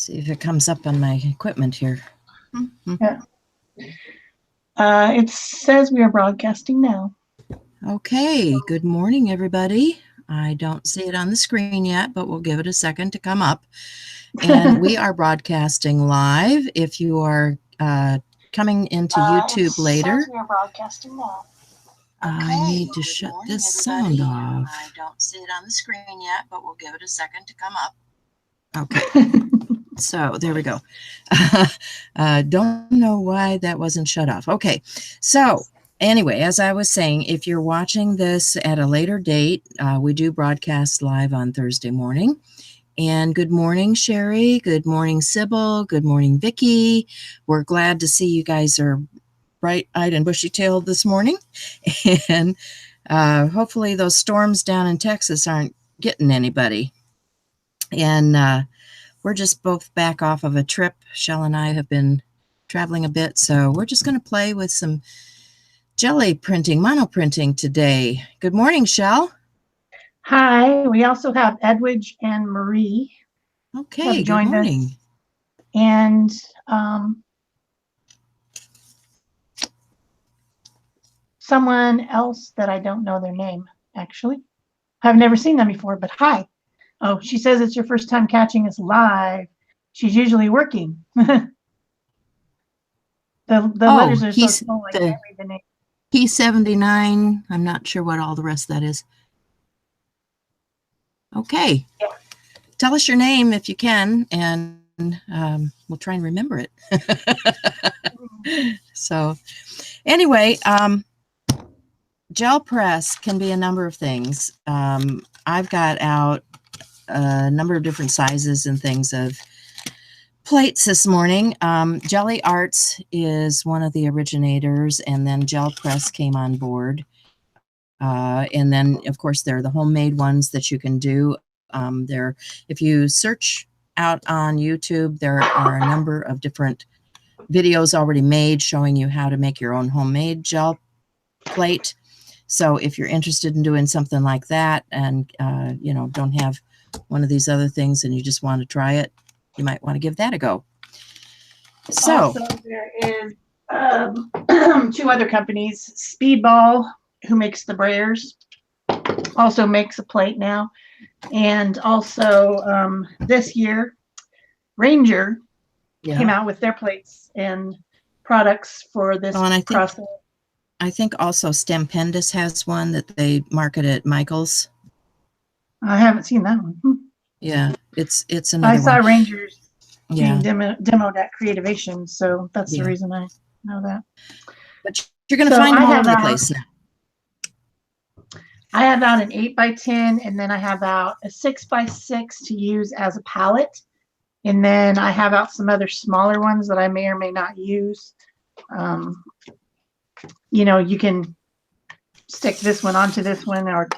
See if it comes up on my equipment here. Yeah. It says we are broadcasting now. Okay, good morning, everybody. I don't see it on the screen yet, but we'll give it a second to come up. And we are broadcasting live. If you are coming into YouTube later, we are broadcasting now. I need to shut this sound off. I don't see it on the screen yet, but we'll give it a second to come up. Okay. So there we go. Don't know why that wasn't shut off. Okay. So anyway, as I was saying, if you're watching this at a later date, we do broadcast live on Thursday morning. And good morning, Sherry. Good morning, Sybil. Good morning, Vicki. We're glad to see you guys are bright-eyed and bushy-tailed this morning. And hopefully those storms down in Texas aren't getting anybody. And we're just both back off of a trip. Shell and I have been traveling a bit, so we're just going to play with some jelly printing, mono printing today. Good morning, Shell. Hi. We also have Edwidge and Marie. Okay, good morning. Us. And someone else that I don't know their name, actually. I've never seen them before, but hi. Oh, she says it's your first time catching us live. She's usually working. The letters are so small, I can't read the name. P79. I'm not sure what all the rest of that is. Okay. Yeah. Tell us your name if you can, and we'll try and remember it. So anyway, gel press can be a number of things. I've got out a number of different sizes and things of plates this morning. Jelly Arts is one of the originators, and then Gel Press came on board. And then, of course, there are the homemade ones that you can do. If you search out on YouTube, there are a number of different videos already made showing you how to make your own homemade gel plate. So if you're interested in doing something like that and, you know, don't have one of these other things and you just want to try it, you might want to give that a go. So also, there is two other companies. Speedball, who makes the brayers, also makes a plate now. And also this year, Ranger came out with their plates and products for this process. I think also Stampendous has one that they market at Michael's. I haven't seen that one. Yeah, it's another one. I saw Rangers being demoed at Creativation, so that's the reason I know that. But you're going to find them all over the place now. I have out an 8x10, and then I have out a 6x6 to use as a palette. And then I have out some other smaller ones that I may or may not use. You know, you can stick this one onto this one or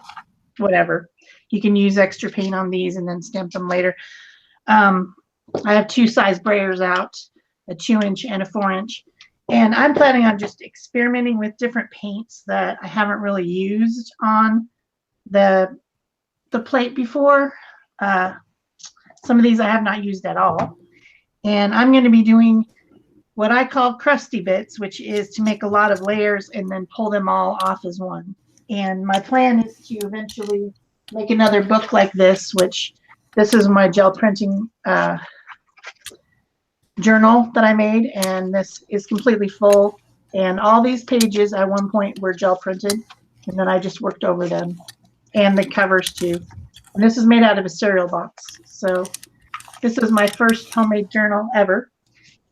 whatever. You can use extra paint on these and then stamp them later. I have two size brayers out, a 2-inch and a 4-inch. And I'm planning on just experimenting with different paints that I haven't really used on the plate before. Some of these I have not used at all. And I'm going to be doing what I call crusty bits, which is to make a lot of layers and then pull them all off as one. And my plan is to eventually make another book like this, which this is my gel printing journal that I made, and this is completely full. And all these pages at one point were gel printed, and then I just worked over them, and the covers too. And this is made out of a cereal box. So this is my first homemade journal ever.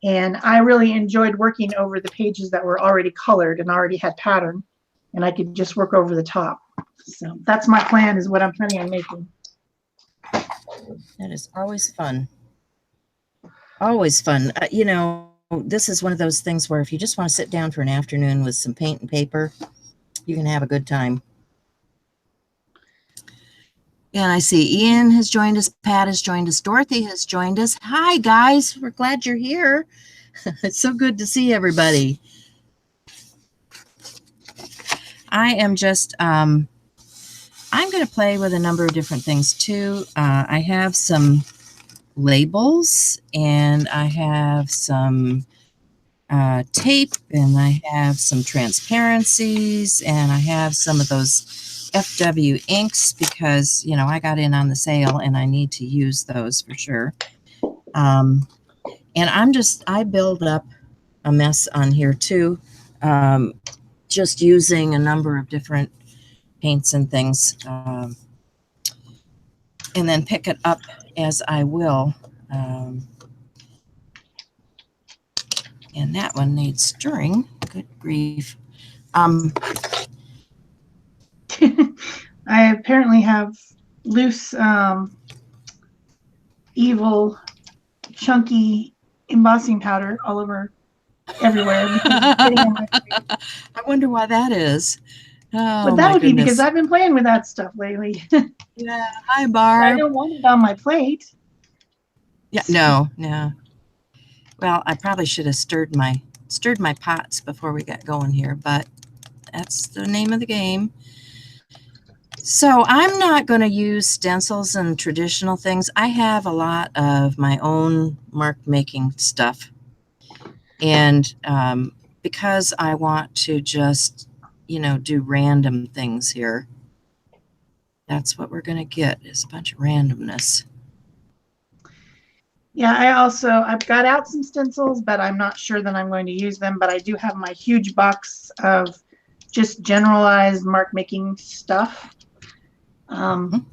And I really enjoyed working over the pages that were already colored and already had pattern, and I could just work over the top. So that's my plan, is what I'm planning on making. That is always fun. Always fun. You know, this is one of those things where if you just want to sit down for an afternoon with some paint and paper, you can have a good time. And I see Ian has joined us, Pat has joined us, Dorothy has joined us. Hi, guys. We're glad you're here. It's so good to see everybody. I am just, I'm going to play with a number of different things too. I have some labels, and I have some tape, and I have some transparencies, and I have some of those FW inks because, you know, I got in on the sale and I need to use those for sure. And I build up a mess on here too, just using a number of different paints and things, and then pick it up as I will. And that one needs stirring. Good grief. I apparently have loose, evil, chunky embossing powder all over everywhere. Because it's getting on my plate. I wonder why that is. Oh, But that my would be because goodness. I've been playing with that stuff lately. Yeah. Hi, I Barb. don't want it on my plate. Yeah. No. Well, I probably should have stirred my pots before we got going here, but that's the name of the game. So I'm not going to use stencils and traditional things. I have a lot of my own mark making stuff. And because I want to just, you know, do random things here, that's what we're going to get, is a bunch of randomness. Yeah, I've got out some stencils, but I'm not sure that I'm going to use them. But I do have my huge box of just generalized mark making stuff. And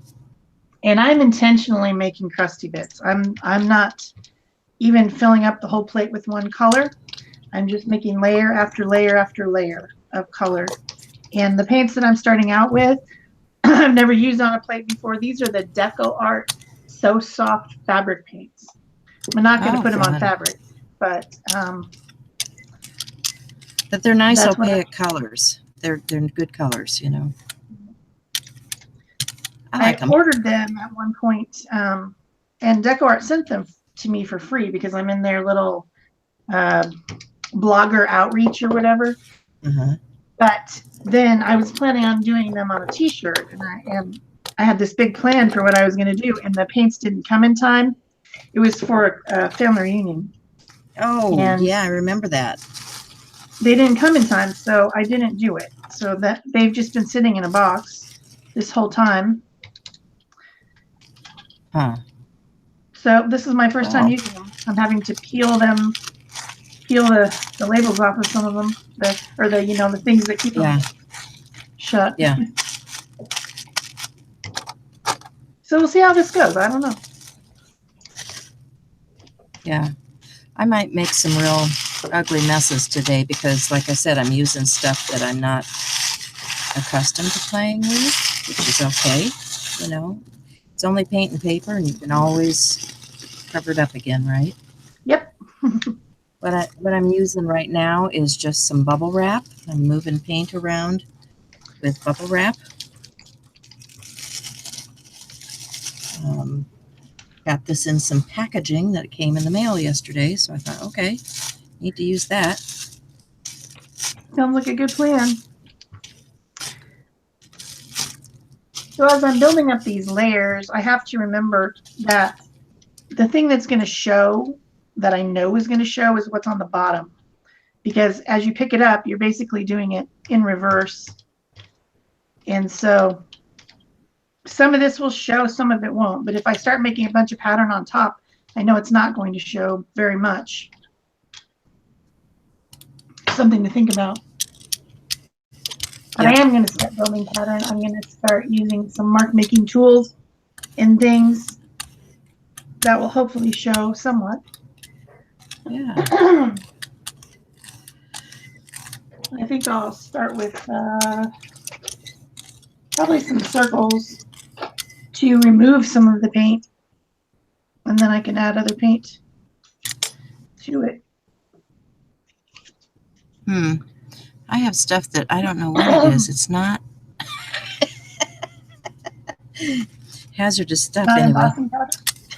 I'm intentionally making crusty bits. I'm not even filling up the whole plate with one color. I'm just making layer after layer after layer of color. And the paints that I'm starting out with, I've never used on a plate before. These are the Deco Art So Soft fabric paints. I'm not going to put them on fabric, but they're nice opaque colors. They're good colors, you know. I like them. Ordered them at one point, and Deco Art sent them to me for free because I'm in their little blogger outreach or whatever. But then I was planning on doing them on a t-shirt, and I had this big plan for what I was going to do, and the paints didn't come in time. It was for a family reunion. Oh, and yeah, I remember that. They didn't come in time, so I didn't do it. So that they've just been sitting in a box this whole time. So this is my first time using them. I'm having to peel the labels off of some of them, the things that keep them shut. Yeah. So we'll see how this goes. I don't know. Yeah, I might make some real ugly messes today because, like I said, I'm using stuff that I'm not accustomed to playing with, which is okay. You know, it's only paint and paper, and you can always cover it up again, right? Yep. What I'm using right now is just some bubble wrap. I'm moving paint around with bubble wrap. Got this in some packaging that came in the mail yesterday, so I thought, okay, need to use that. Sounds like a good plan. So as I'm building up these layers, I have to remember that the thing that's going to show, that I know is going to show, is what's on the bottom. Because as you pick it up, you're basically doing it in reverse. And so some of this will show, some of it won't. But if I start making a bunch of pattern on top, I know it's not going to show very much. Something to think about. But I am going to start building pattern. I'm going to start using some mark making tools and things that will hopefully show somewhat. Yeah. I think I'll start with probably some circles to remove some of the paint, and then I can add other paint to it. I have stuff that I don't know what it is. It's not hazardous stuff anyway.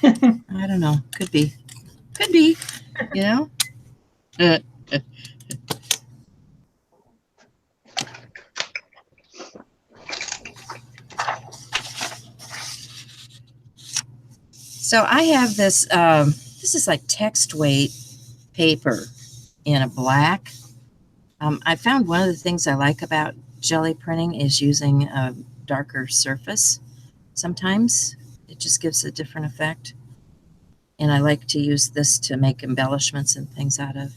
I don't know. Could be. Could be. You know? So I have this, this is like text weight paper in a black. I found one of the things I like about jelly printing is using a darker surface. Sometimes it just gives a different effect. And I like to use this to make embellishments and things out of.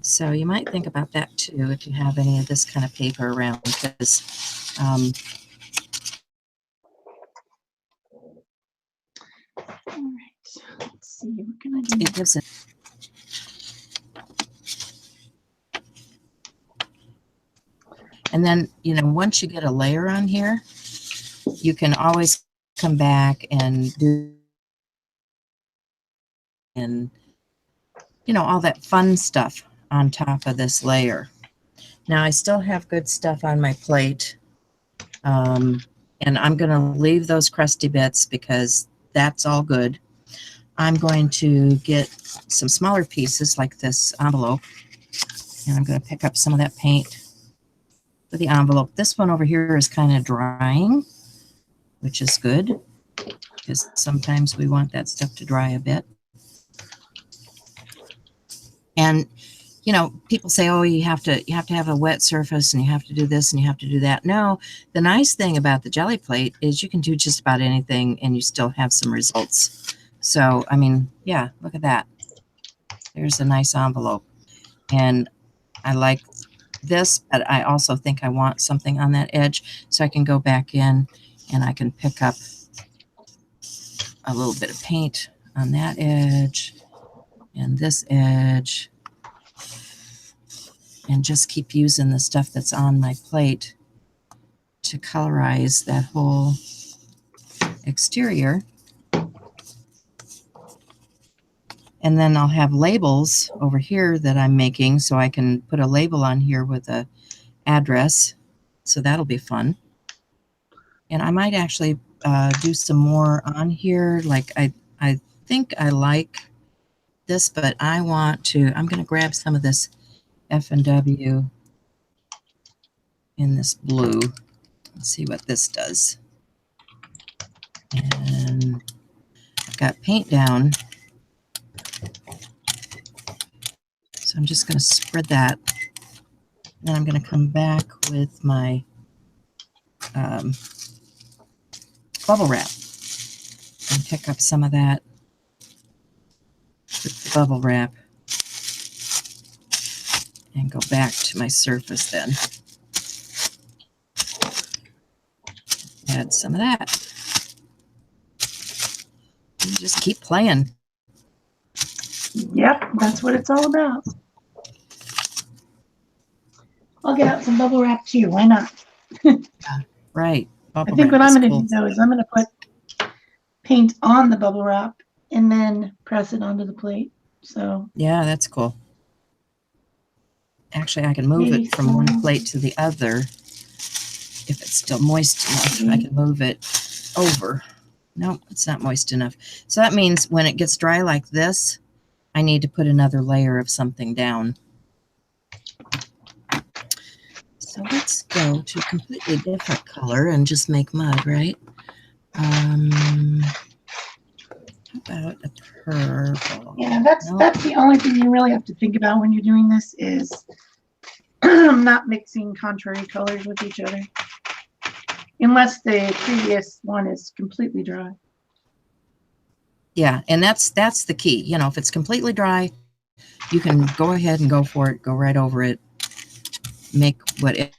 So you might think about that too if you have any of this kind of paper around, because All right. Let's see. What can I do? it gives it. And then, you know, once you get a layer on here, you can always come back and do, and you know, all that fun stuff on top of this layer. Now I still have good stuff on my plate, and I'm going to leave those crusty bits because that's all good. I'm going to get some smaller pieces like this envelope, and I'm going to pick up some of that paint for the envelope. This one over here is kind of drying, which is good because sometimes we want that stuff to dry a bit. And you know, people say, oh, you have to have a wet surface and you have to do this and you have to do that. No, the nice thing about the jelly plate is you can do just about anything and you still have some results. So, I mean, yeah, look at that. There's a nice envelope. And I like this, but I also think I want something on that edge, so I can go back in and I can pick up a little bit of paint on that edge and this edge, and just keep using the stuff that's on my plate to colorize that whole exterior. And then I'll have labels over here that I'm making, so I can put a label on here with a address. So that'll be fun. And I might actually do some more on here. Like I think I like this, but I'm going to grab some of this F&W in this blue. Let's see what this does. And I've got paint down. So I'm just going to spread that. Then I'm going to come back with my bubble wrap and pick up some of that with the bubble wrap and go back to my surface then. Add some of that. And just keep playing. Yep, that's what it's all about. I'll get out some bubble wrap too. Why not? Right. I think what I'm going to do though is I'm going to put paint on the bubble wrap and then press it onto the plate. So yeah, that's cool. Actually, I can move it from one plate to the other. If it's still moist enough, I can move it over. No, it's not moist enough. So that means when it gets dry like this, I need to put another layer of something down. So let's go to a completely different color and just make mud, right? How about a purple? Yeah, that's the only thing you really have to think about when you're doing this is not mixing contrary colors with each other. Unless the previous one is completely dry. Yeah, and that's the key. You know, if it's completely dry, you can go ahead and go for it. Go right over it. Make whatever.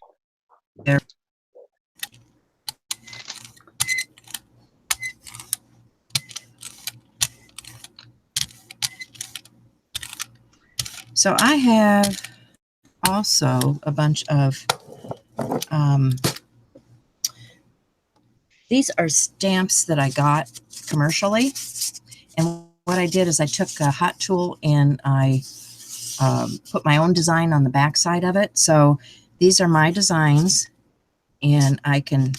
So I have also a bunch of these are stamps that I got commercially, and what I did is I took a hot tool and I put my own design on the back side of it. So these are my designs, and I can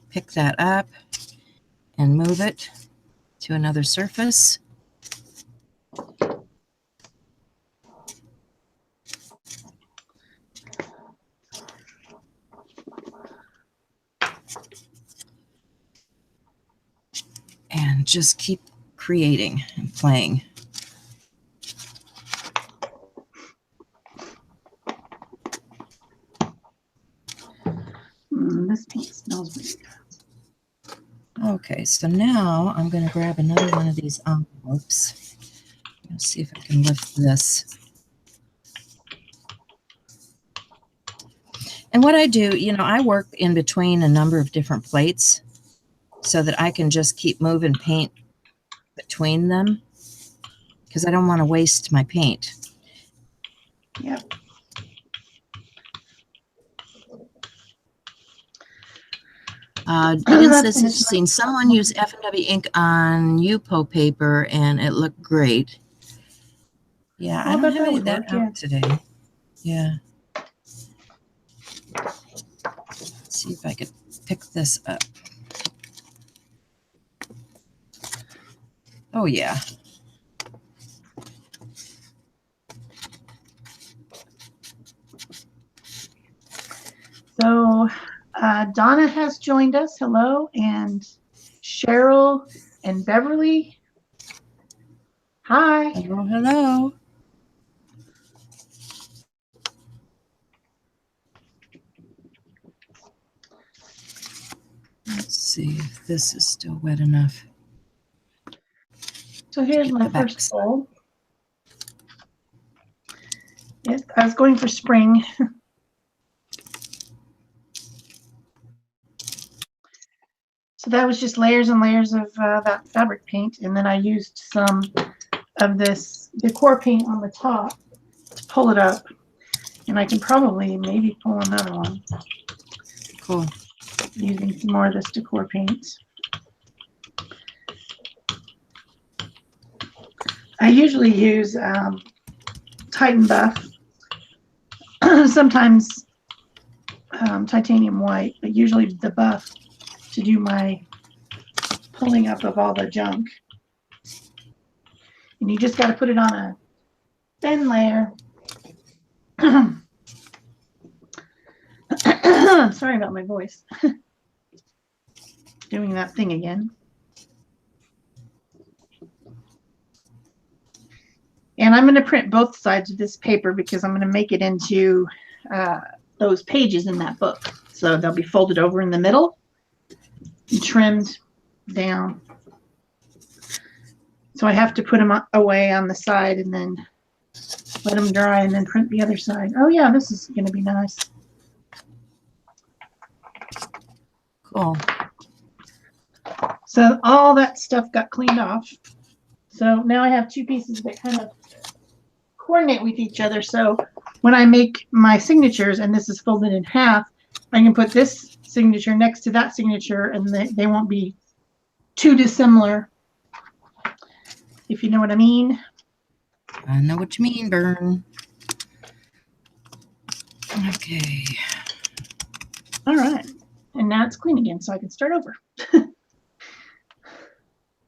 pick that up and move it to another surface. And just keep creating and playing. This paint smells really good. Okay, so now I'm going to grab another one of these envelopes. Let's see if I can lift this. And what I do, you know, I work in between a number of different plates so that I can just keep moving paint between them because I don't want to waste my paint. Yep. Ian says he's seen someone use F&W ink on UPO paper and it looked great. Yeah, I don't have any of that out today. Yeah. Let's see if I could pick this up. Oh, yeah. So Donna has joined us. Hello. And Cheryl and Beverly. Hi. Hello, hello. Let's see if this is still wet enough. So here's my first bowl. Yes, I was going for spring. So that was just layers and layers of that fabric paint. And then I used some of this decor paint on the top to pull it up. And I can probably maybe pull another one. Cool. Using some more of this decor paint. I usually use Titan Buff, sometimes titanium white, but usually the buff to do my pulling up of all the junk. And you just got to put it on a thin layer. Sorry about my voice. Doing that thing again. And I'm going to print both sides of this paper because I'm going to make it into those pages in that book. So they'll be folded over in the middle and trimmed down. So I have to put them away on the side and then let them dry and then print the other side. Oh yeah, this is going to be nice. Cool. So all that stuff got cleaned off. So now I have two pieces that kind of coordinate with each other. So when I make my signatures and this is folded in half, I can put this signature next to that signature and they won't be too dissimilar, if you know what I mean. I know what you mean, Bern. Okay. All right. And now it's clean again, so I can start over.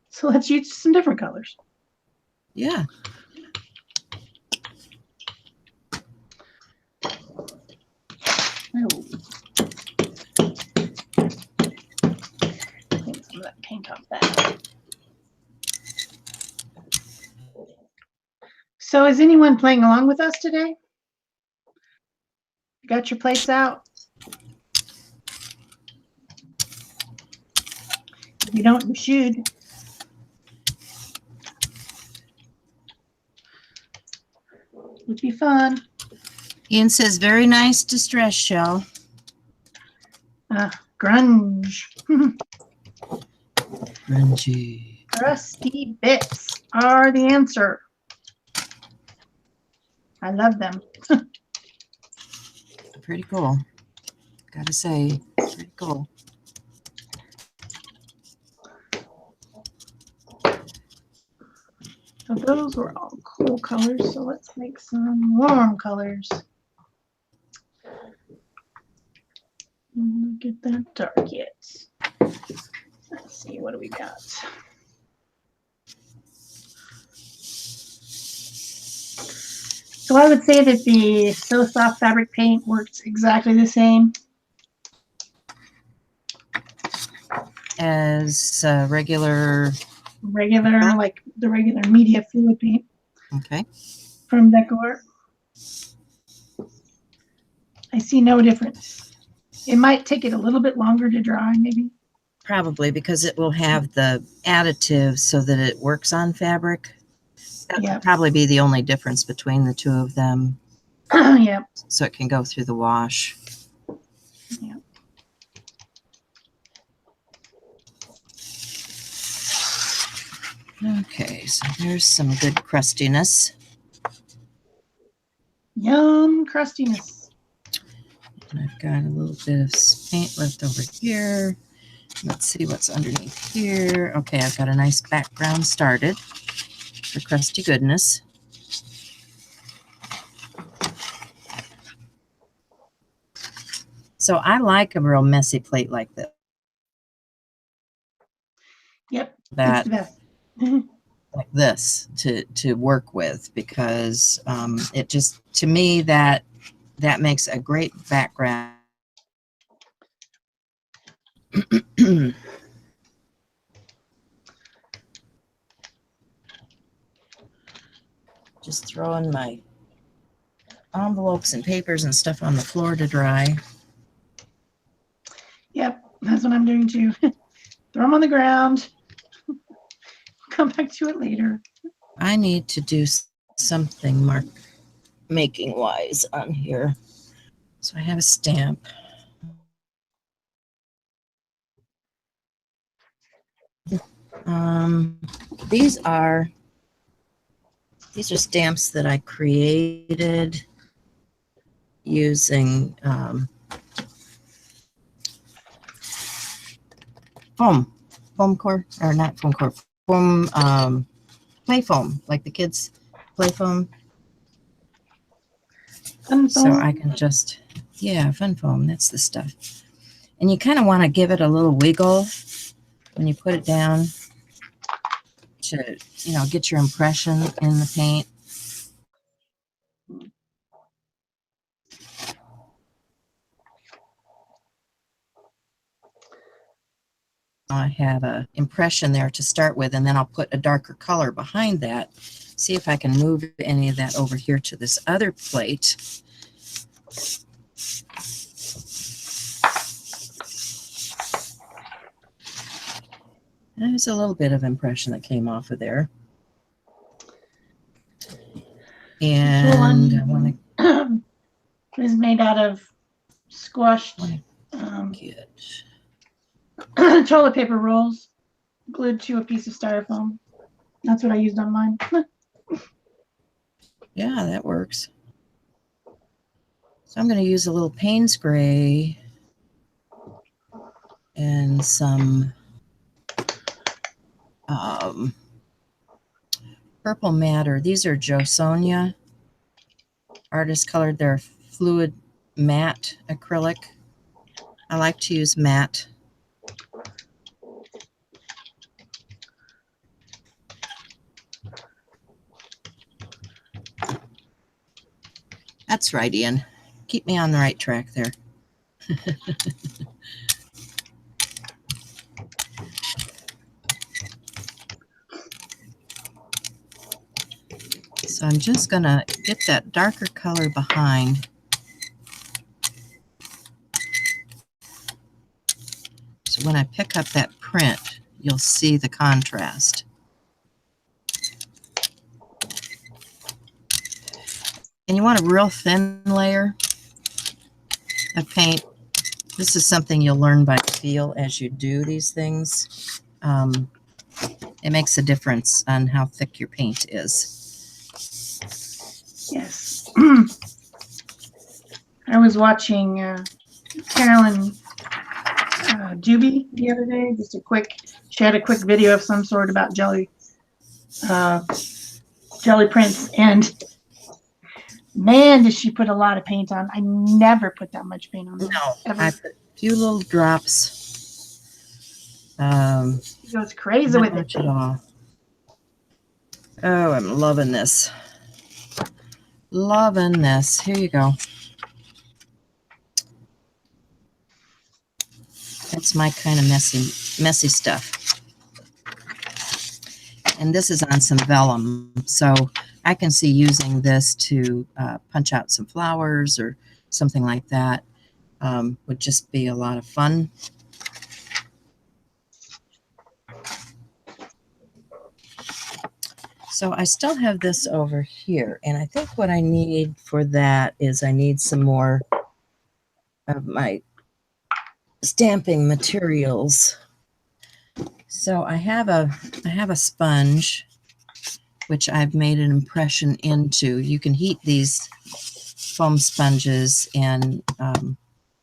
So let's use some different colors. Yeah. Oh. Clean some of that paint off that. So is anyone playing along with us today? You got your plates out? If you don't, you should. Would be fun. Ian says, very nice distress shell. Grunge. Grungy. Rusty bits are the answer. I love them. Pretty cool. Gotta say, pretty cool. So those were all cool colors. So let's make some warm colors. Get that dark yet. Let's see, what do we got? So I would say that the So Soft fabric paint works exactly the same as regular regular, Okay. like the regular media fluid paint Okay. from Decor. I see no difference. It might take it a little bit longer to dry, maybe. Probably because it will have the additive so that it works on fabric. That Yeah. would probably be the only difference between the two of them. Yeah. So it can go through the wash. Yeah. Okay, so there's some good crustiness. Yum, crustiness. And I've got a little bit of paint left over here. Let's see what's underneath here. Okay, I've got a nice background started for crusty goodness. So I like a real messy plate like this. Yep, That it's the best. like this to work with because it just, to me, that makes a great background. Just throwing my envelopes and papers and stuff on the floor to dry. Yep, that's what I'm doing too. Throw them on the ground. Come back to it later. I need to do something mark making wise on here. So I have a stamp. These are stamps that I created using foam core, or not foam core, foam, play foam, like the kids play foam. Fun So foam. I can just, yeah, fun foam, that's the stuff. And you kind of want to give it a little wiggle when you put it down to, you know, get your impression in the paint. I have an impression there to start with, and then I'll put a darker color behind that. See if I can move any of that over here to this other plate. There's a little bit of impression that came off of there. And I want to is made out of squashed get toilet paper rolls glued to a piece of styrofoam. That's what I used on mine. yeah, that works. So I'm going to use a little Payne's Gray and some Purple Matter. These are Joe Sonia artist colored. They're fluid matte acrylic. I like to use matte. That's right, Ian. Keep me on the right track there. So I'm just going to get that darker color behind. So when I pick up that print, you'll see the contrast. And you want a real thin layer of paint. This is something you'll learn by feel as you do these things. It makes a difference on how thick your paint is. Yes. I was watching Carolyn Juby the other day. She had a quick video of some sort about jelly prints, and man, does she put a lot of paint on. I never put that much paint on. No, ever. I put a few little drops. She goes crazy Not with much it. at all. Oh, I'm loving this. Loving this. Here you go. That's my kind of messy stuff. And this is on some vellum, so I can see using this to punch out some flowers or something like that. Would just be a lot of fun. So I still have this over here, and I think what I need for that is I need some more of my stamping materials. So I have a sponge which I've made an impression into. You can heat these foam sponges and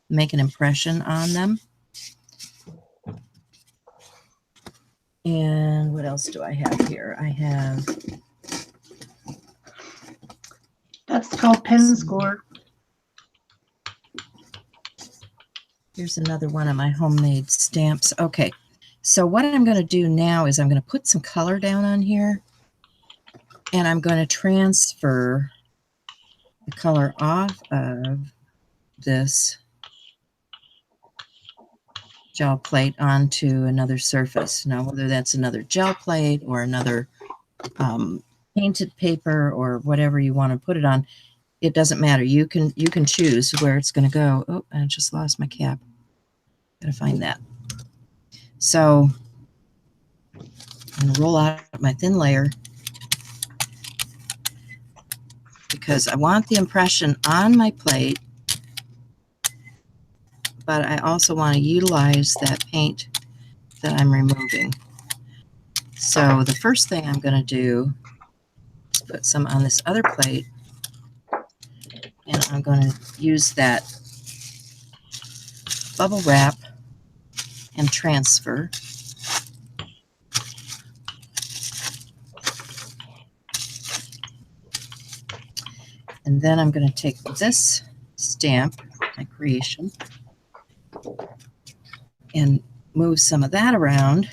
make an impression on them. And what else do I have here? I have... That's called pen score. Here's another one of my homemade stamps. Okay, so what I'm going to do now is I'm going to put some color down on here, and I'm going to transfer the color off of this gel plate onto another surface. Now, whether that's another gel plate or another painted paper or whatever you want to put it on, it doesn't matter. You can choose where it's going to go. Oh, I just lost my cap. Gotta find that. So I'm going to roll out my thin layer because I want the impression on my plate, but I also want to utilize that paint that I'm removing. So the first thing I'm going to do is put some on this other plate, and I'm going to use that bubble wrap and transfer. And then I'm going to take this stamp, my creation, and move some of that around.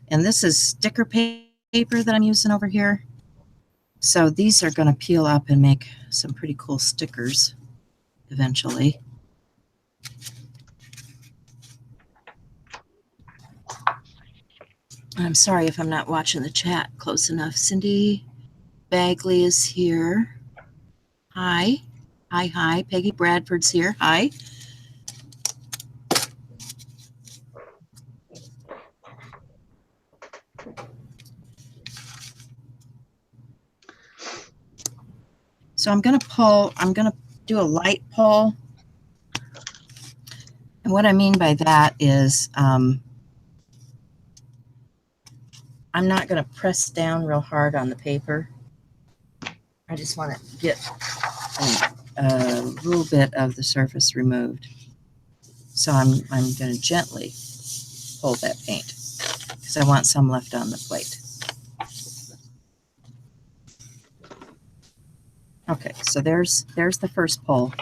And this is sticker paper that I'm using over here. So these are going to peel up and make some pretty cool stickers eventually. I'm sorry if I'm not watching the chat close enough. Cindy Bagley is here. Hi. Hi, hi. Peggy Bradford's here. Hi. So I'm going to do a light pull. And what I mean by that is I'm not going to press down real hard on the paper. I just want to get a little bit of the surface removed. So I'm going to gently pull that paint because I want some left on the plate. Okay, so there's the first pull.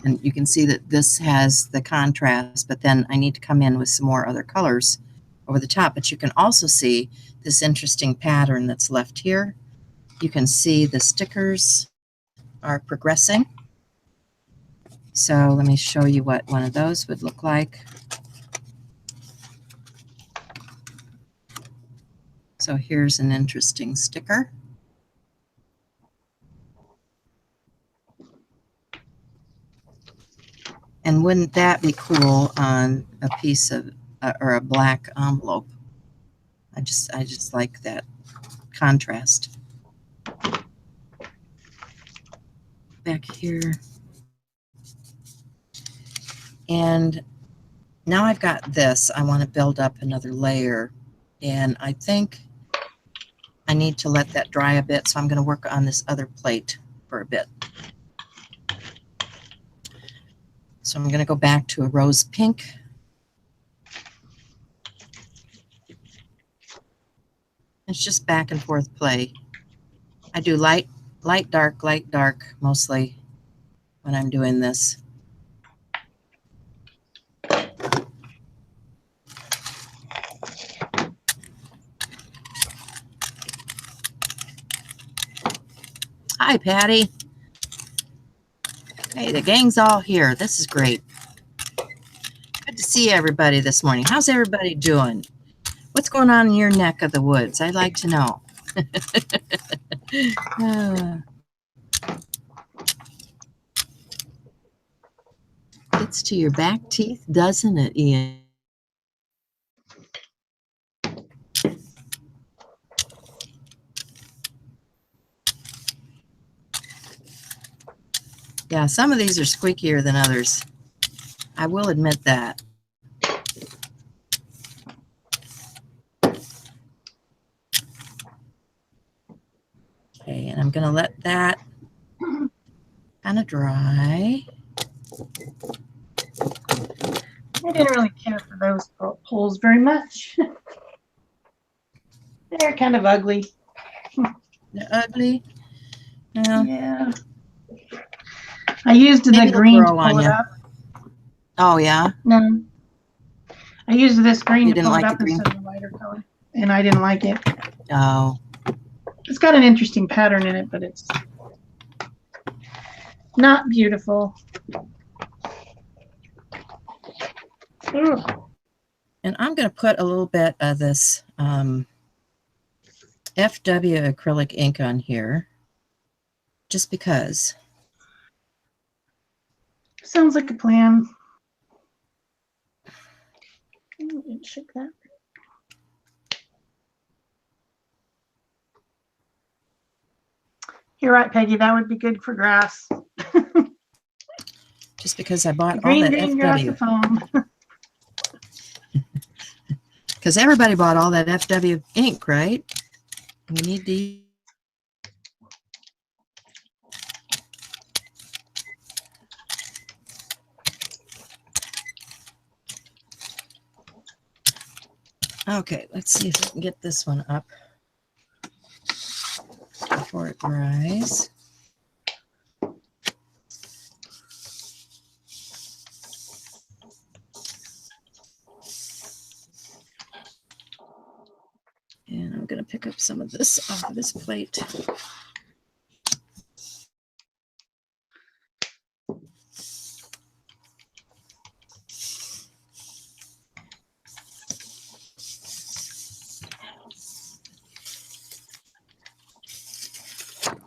And you can see that this has the contrast, but then I need to come in with some more other colors over the top. But you can also see this interesting pattern that's left here. You can see the stickers are progressing. So let me show you what one of those would look like. So here's an interesting sticker. And wouldn't that be cool on a piece of or a black envelope? I just like that contrast. Back here. And now I've got this. I want to build up another layer. And I think I need to let that dry a bit. So I'm going to work on this other plate for a bit. So I'm going to go back to a rose pink. It's just back and forth play. I do light, dark, mostly when I'm doing this. Hi, Patty. Hey, the gang's all here. This is great. Good to see everybody this morning. How's everybody doing? What's going on in your neck of the woods? I'd like to know. Gets to your back teeth, doesn't it, Ian? Yeah, some of these are squeakier than others. I will admit that. Okay, and I'm going to let that kind of dry. I didn't really care for those poles very much. They're kind of ugly. They're ugly. Yeah. Yeah. I used the Maybe they'll green to grow on pull it you. up. Oh, yeah? No. I used this green You to didn't pull it like the up green? instead of the lighter color. And I didn't like it. Oh. It's got an interesting pattern in it, but it's not beautiful. Ugh. And I'm going to put a little bit of this FW acrylic ink on here, just because. Sounds like a plan. Didn't shake that. You're right, Peggy. That would be good for grass. Just because I bought all Green that grass FW. foam. Because everybody bought all that FW ink, right? We need to. Okay, let's see if we can get this one up before it dries. And I'm going to pick up some of this off of this plate.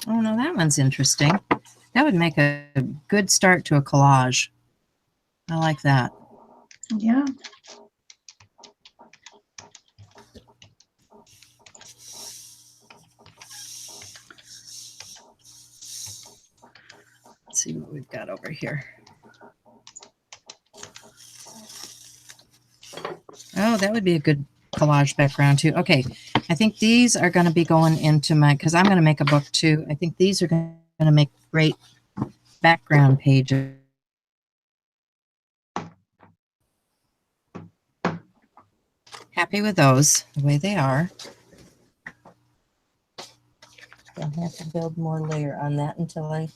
Oh, no, that one's interesting. That would make a good start to a collage. I like that. Yeah. Let's see what we've got over here. Oh, that would be a good collage background too. Okay, I think these are going to be going into my, because I'm going to make a book too. I think these are going to make great background pages. Happy with those, the way they are. I'll have to build more layer on that until I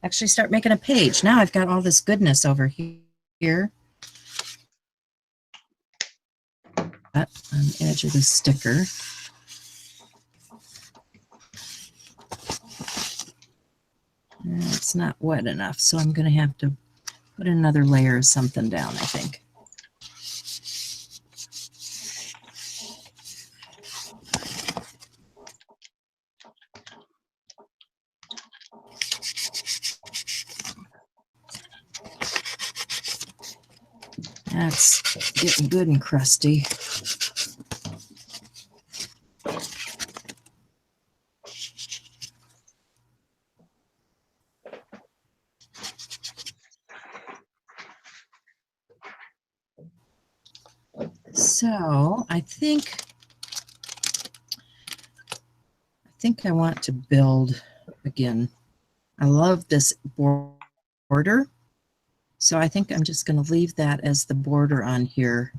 actually start making a page. Now I've got all this goodness over here. On the edge of the sticker. It's not wet enough, so I'm going to have to put another layer of something down, I think. That's getting good and crusty. So I think I want to build again. I love this border. So I think I'm just going to leave that as the border on here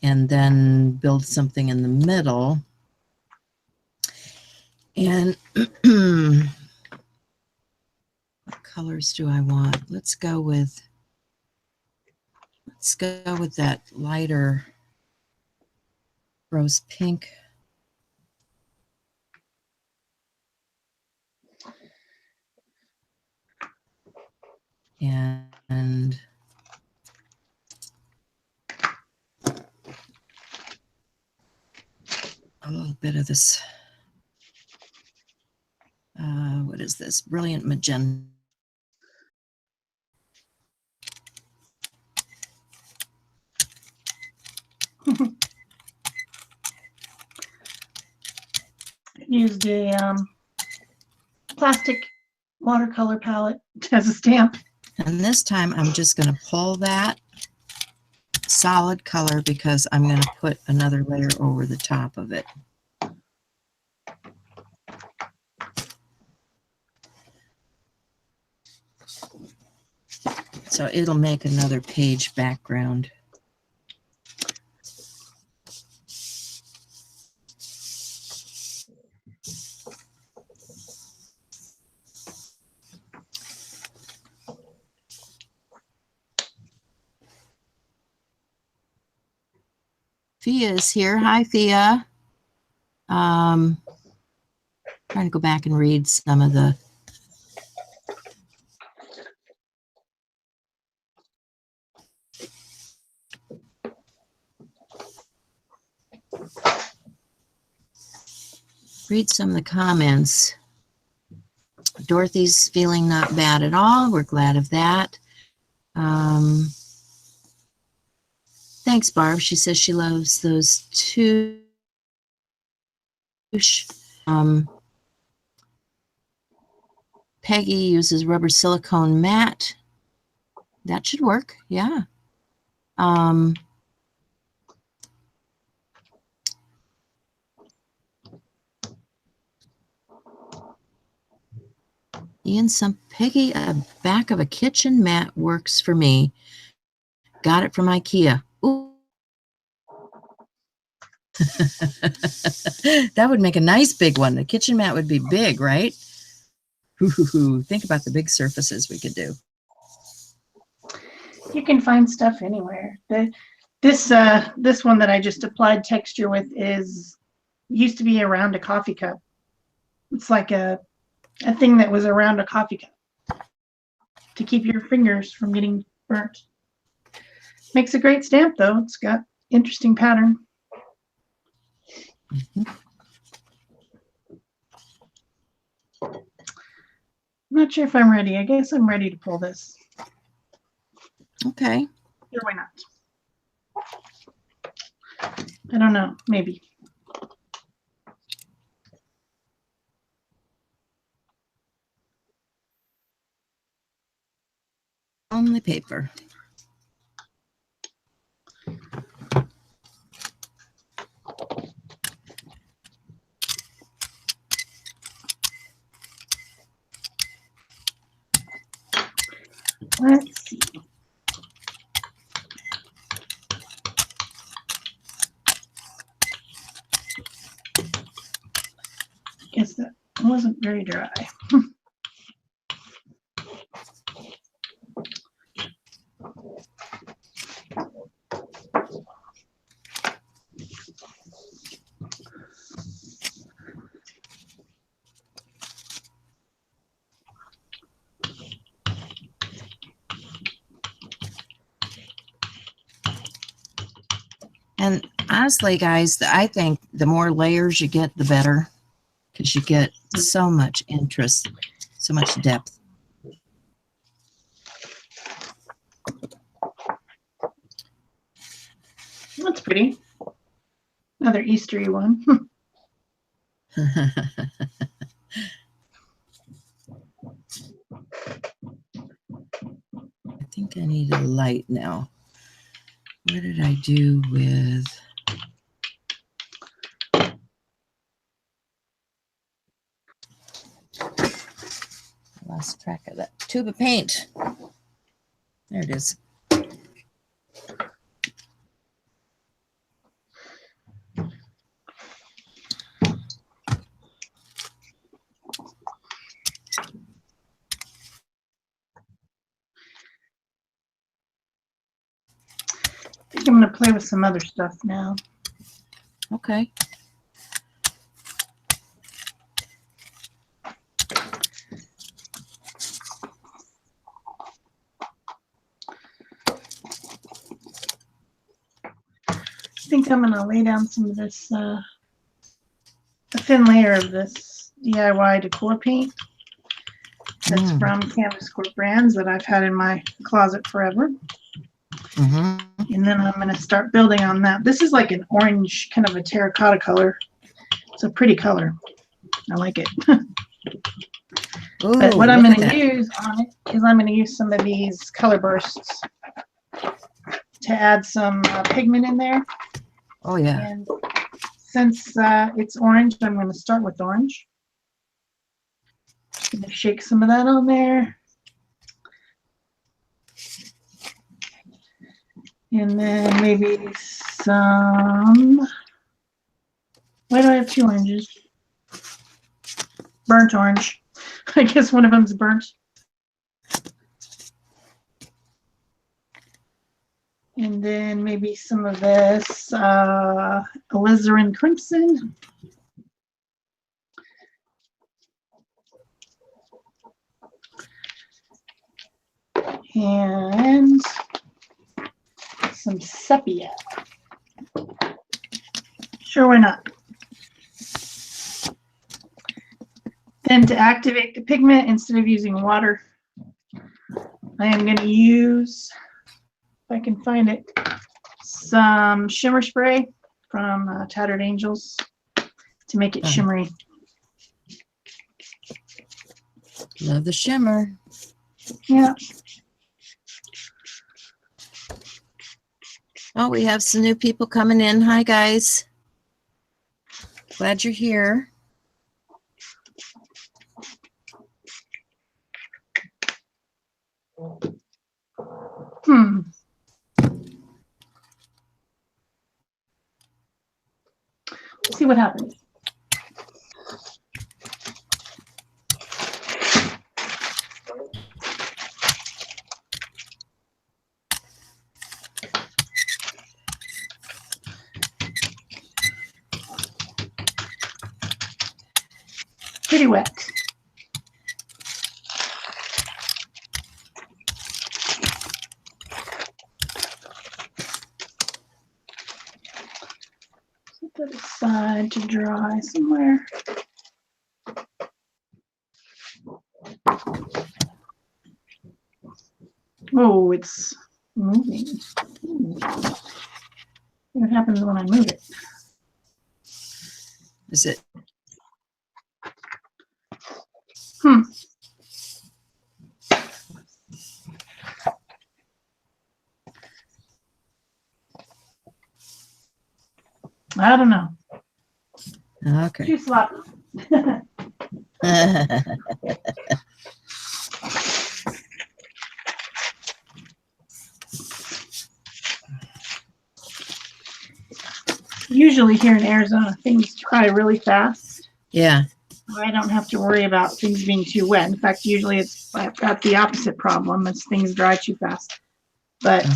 and then build something in the middle. And what colors do I want? Let's go with that lighter rose pink. And a little bit of this, what is this? Brilliant Magenta. Used a plastic watercolor palette as a stamp. And this time I'm just going to pull that solid color because I'm going to put another layer over the top of it. So it'll make another page background. Fia is here. Hi, Fia. Trying to go back and read some of the comments. Dorothy's feeling not bad at all. We're glad of that. Thanks, Barb. She says she loves those two. Peggy uses rubber silicone matte. That should work. Yeah. Ian, some Peggy, a back of a kitchen mat works for me. Got it from IKEA. Ooh. That would make a nice big one. The kitchen mat would be big, right? Think about the big surfaces we could do. You can find stuff anywhere. This one that I just applied texture with used to be around a coffee cup. It's like a thing that was around a coffee cup to keep your fingers from getting burnt. Makes a great stamp though. It's got interesting pattern. Mm-hmm. I'm not sure if I'm ready. I guess I'm ready to pull this. Okay. Sure, why not? I don't know. Maybe. On the paper. Let's see. Guess that wasn't very dry. And honestly, guys, I think the more layers you get, the better, because you get so much interest, so much depth. That's pretty. Another Eastery one. I think I need a light now. What did I do with... I lost track of that tube of paint. There it is. I think I'm going to play with some other stuff now. Okay. think I'm gonna lay down some of this, a thin layer of this DIY decor paint that's from Canvas Corp Brands that I've had in my closet forever. Mm-hmm. And then I'm gonna start building on that. This is like an orange, kind of a terracotta color. It's a pretty color. I like it. Ooh, But what I'm look at going to that. use on it is I'm going to use some of these color bursts to add some pigment in there. Oh, yeah. And since it's orange, I'm going to start with orange. Going to shake some of that on there. And then maybe some, why do I have two oranges? Burnt orange. I guess one of them's burnt. And then maybe some of this alizarin crimson. And some sepia. Sure, why not? Then to activate the pigment, instead of using water, I am going to use, if I can find it, some shimmer spray from Tattered Angels to make it shimmery. Love the shimmer. Yeah. Oh, we have some new people coming in. Hi, guys. Glad you're here. Let's see what happens. Pretty wet. Set that aside to dry somewhere. Oh, it's moving. What happens when I move it? Is it? I don't know. Okay. Too sloppy. Usually here in Arizona, things dry really fast. Yeah. I don't have to worry about things being too wet. In fact, usually I've got the opposite problem as things dry too fast. But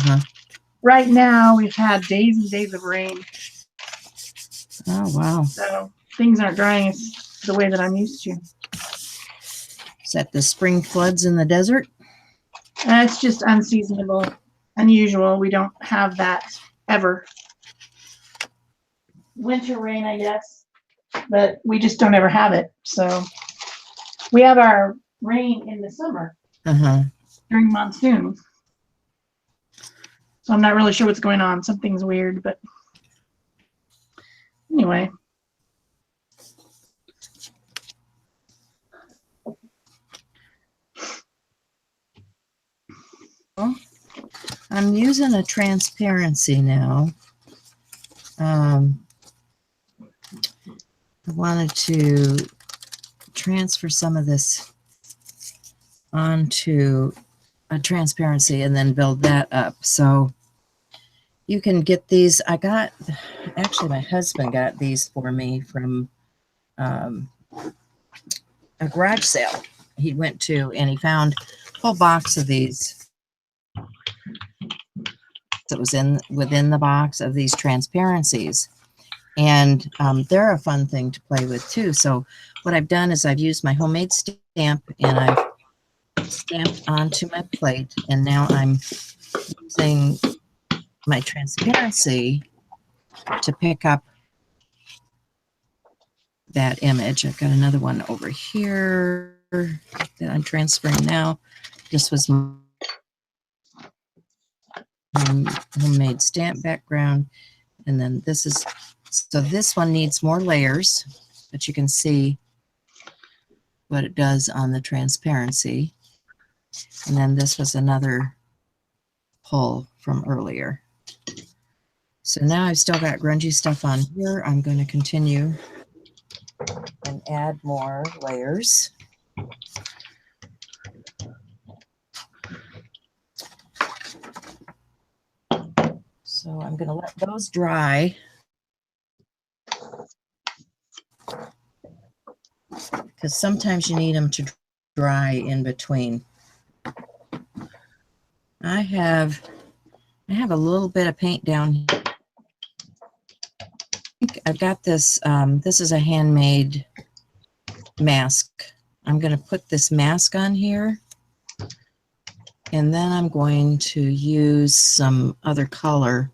right now we've had days and days of rain. Oh, wow. So things aren't drying the way that I'm used to. Is that the spring floods in the desert? It's just unseasonable, unusual. We don't have that ever. Winter rain, I guess, but we just don't ever have it. So we have our rain in the summer during monsoon. So I'm not really sure what's going on. Something's weird, but anyway. Well, I'm using a transparency now. I wanted to transfer some of this onto a transparency and then build that up. So you can get these. Actually, my husband got these for me from a garage sale he went to, and he found a whole box of these. That was within the box of these transparencies, and they're a fun thing to play with too. So what I've done is I've used my homemade stamp and I've stamped onto my plate, and now I'm using my transparency to pick up that image. I've got another one over here that I'm transferring now. This was my homemade stamp background. And then this is, so this one needs more layers, but you can see what it does on the transparency. And then this was another pull from earlier. So now I've still got grungy stuff on here. I'm going to continue and add more layers. So I'm going to let those dry. Because sometimes you need them to dry in between. I have a little bit of paint down here. I've got this, this is a handmade mask. I'm going to put this mask on here. And then I'm going to use some other color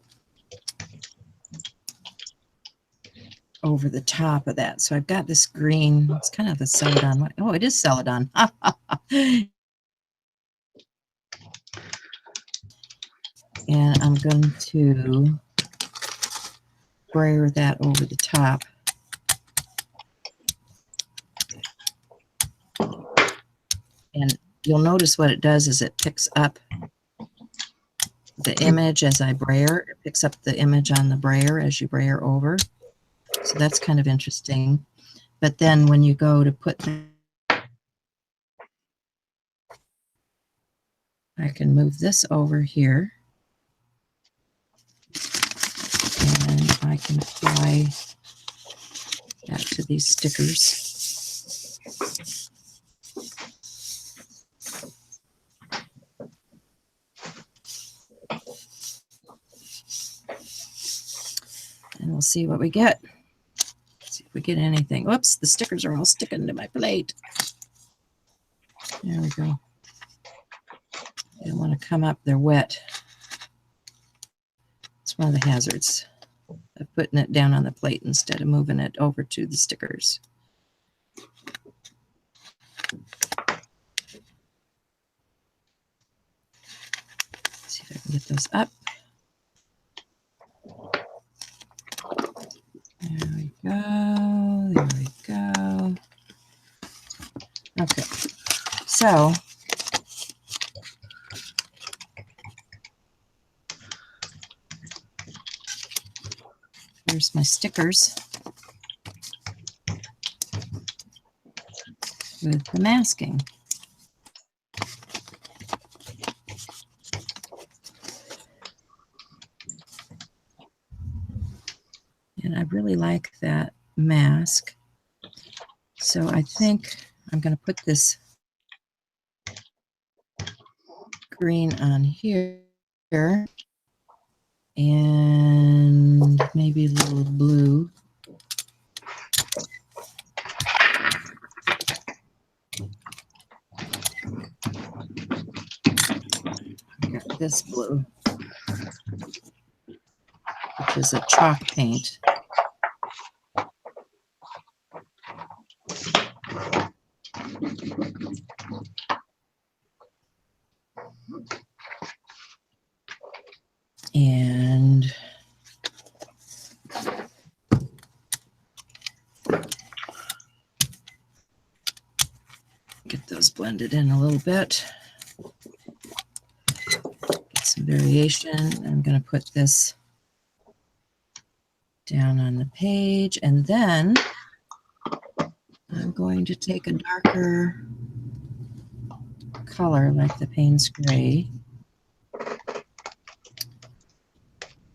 over the top of that. So I've got this green, it's kind of the Celadon. Oh, it is Celadon. And I'm going to brayer that over the top. And you'll notice what it does is it picks up the image as I brayer. It picks up the image on the brayer as you brayer over. So that's kind of interesting. But then when you go to put I can move this over here. And I can apply that to these stickers. And we'll see what we get. See if we get anything. Whoops, the stickers are all sticking to my plate. There we go. They don't want to come up, they're wet. It's one of the hazards of putting it down on the plate instead of moving it over to the stickers. See if I can get those up. There we go. There we go. Okay. So here's my stickers with the masking. And I really like that mask. So I think I'm going to put this green on here and maybe a little blue. I got this blue, which is a chalk paint. And get those blended in a little bit. Get some variation. I'm going to put this down on the page, and then I'm going to take a darker color like the Payne's Gray,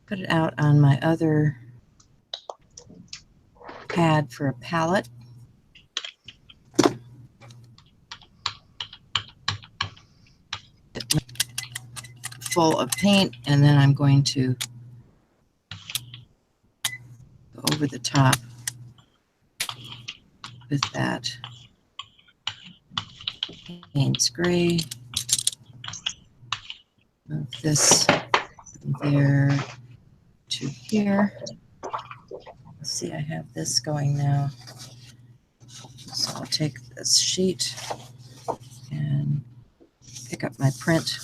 put it out on my other pad for a palette. Full of paint, and then I'm going to go over the top with that Payne's Gray. Move this from there to here. Let's see, I have this going now. So I'll take this sheet and pick up my print.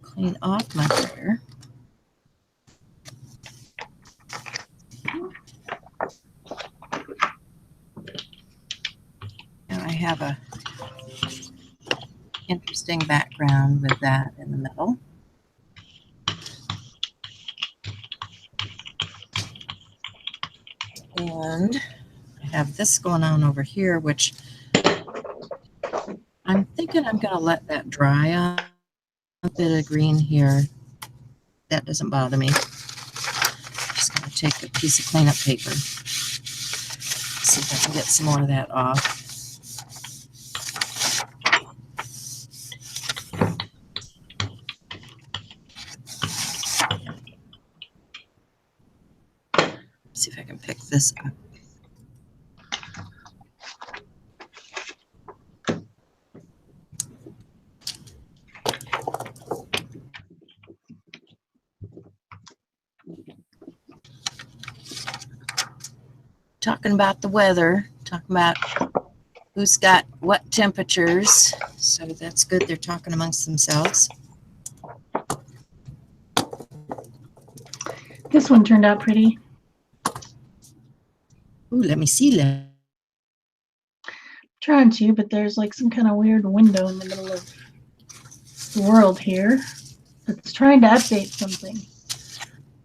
Clean off my printer. Now I have a interesting background with that in the middle. And I have this going on over here, which I'm thinking I'm going to let that dry on. A bit of green here. That doesn't bother me. Just going to take a piece of cleanup paper. See if I can get some more of that off. See if I can pick this up. Talking about the weather, talking about who's got what temperatures. So that's good. They're talking amongst themselves. This one turned out pretty. Ooh, let me see that. Trying to, but there's like some kind of weird window in the middle of the world here. It's trying to update something.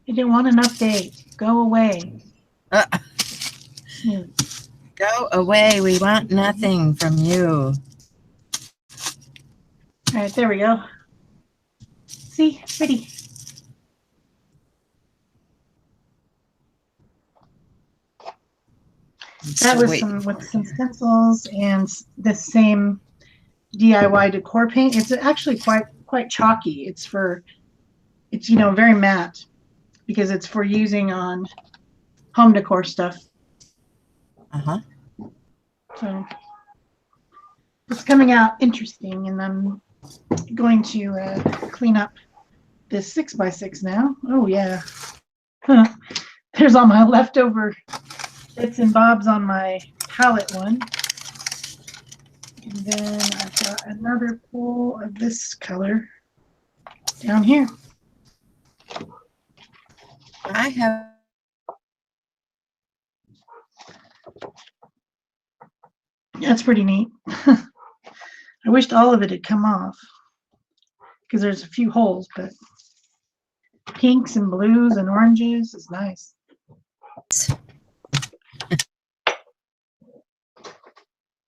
It didn't want an update. Go away. Go away. We want nothing from you. All right, there we go. See, pretty. That was with some stencils and the same DIY decor paint. It's actually quite chalky. It's very matte because it's for using on home decor stuff. Uh-huh. So it's coming out interesting, and I'm going to clean up this 6x6 now. Oh yeah. Huh. There's all my leftover bits and bobs on my palette one. And then I've got another pool of this color down here. I have. That's pretty neat. I wished all of it had come off because there's a few holes, but pinks and blues and oranges is nice.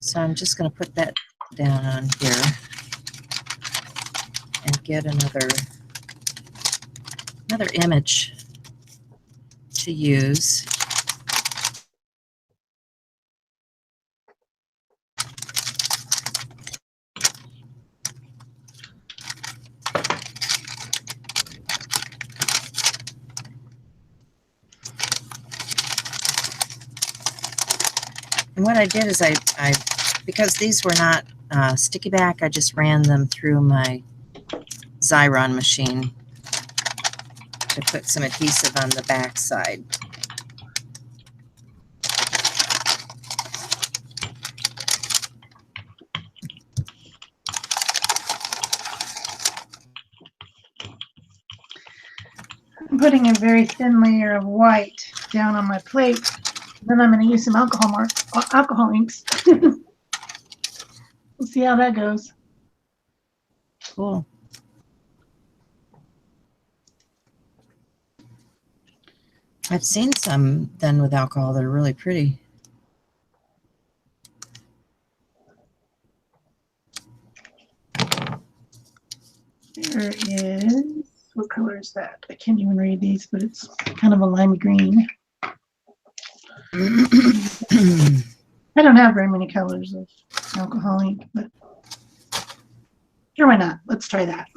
So I'm just going to put that down on here and get another image to use. And what I did is I because these were not sticky back, I just ran them through my Xyron machine to put some adhesive on the back side. I'm putting a very thin layer of white down on my plate. Then I'm going to use some alcohol inks. We'll see how that goes. Cool. I've seen some done with alcohol that are really pretty. There is, what color is that? I can't even read these, but it's kind of a lime green. I don't have very many colors of alcohol ink, but sure, why not? Let's try that.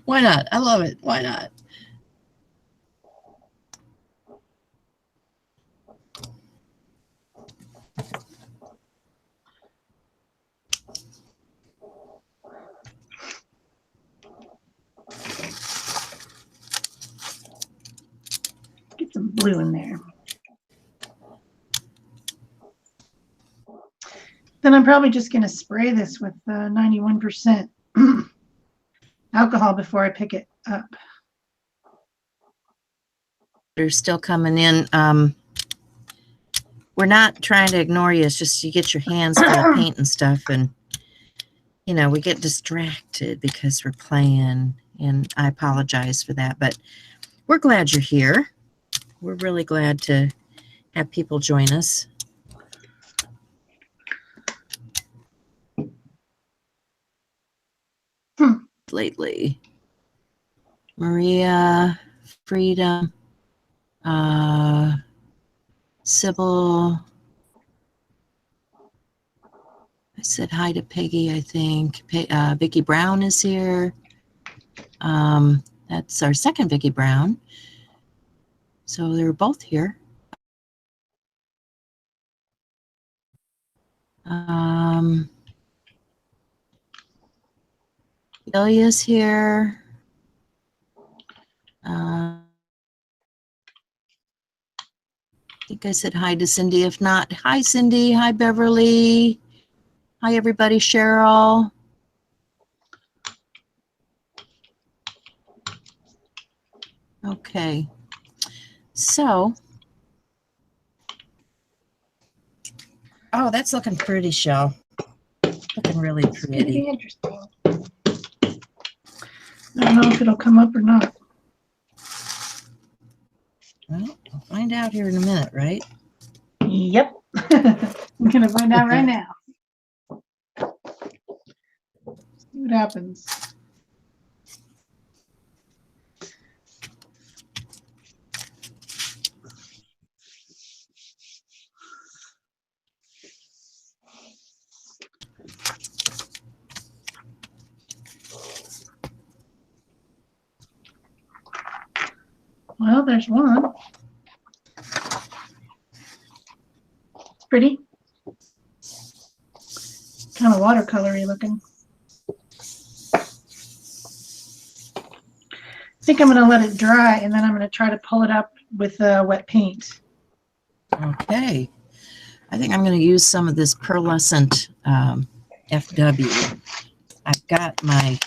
Why not? I love it. Why not? blue in there. Then I'm probably just going to spray this with 91% alcohol before I pick it up. They're still coming in. We're not trying to ignore you. It's just you get your hands full of paint and stuff, and you know, we get distracted because we're playing, and I apologize for that, but we're glad you're here. We're really glad to have people join us. Lately. Maria, Freedom, Sybil. I said hi to Peggy, I think. Vicki Brown is here. That's our second Vicki Brown. So they're both here. Ilya's here. I think I said hi to Cindy. If not, hi Cindy. Hi Beverly. Hi everybody. Cheryl. Okay. So. Oh, that's looking pretty, Shell. Looking really pretty. Interesting. I don't know if it'll come up or not. Well, we'll find out here in a minute, right? Yep. I'm going to find out right now. See what happens. Well, there's one. Pretty. Kind of watercolory looking. I think I'm going to let it dry, and then I'm going to try to pull it up with wet paint. Okay. I think I'm going to use some of this pearlescent FW. I've got my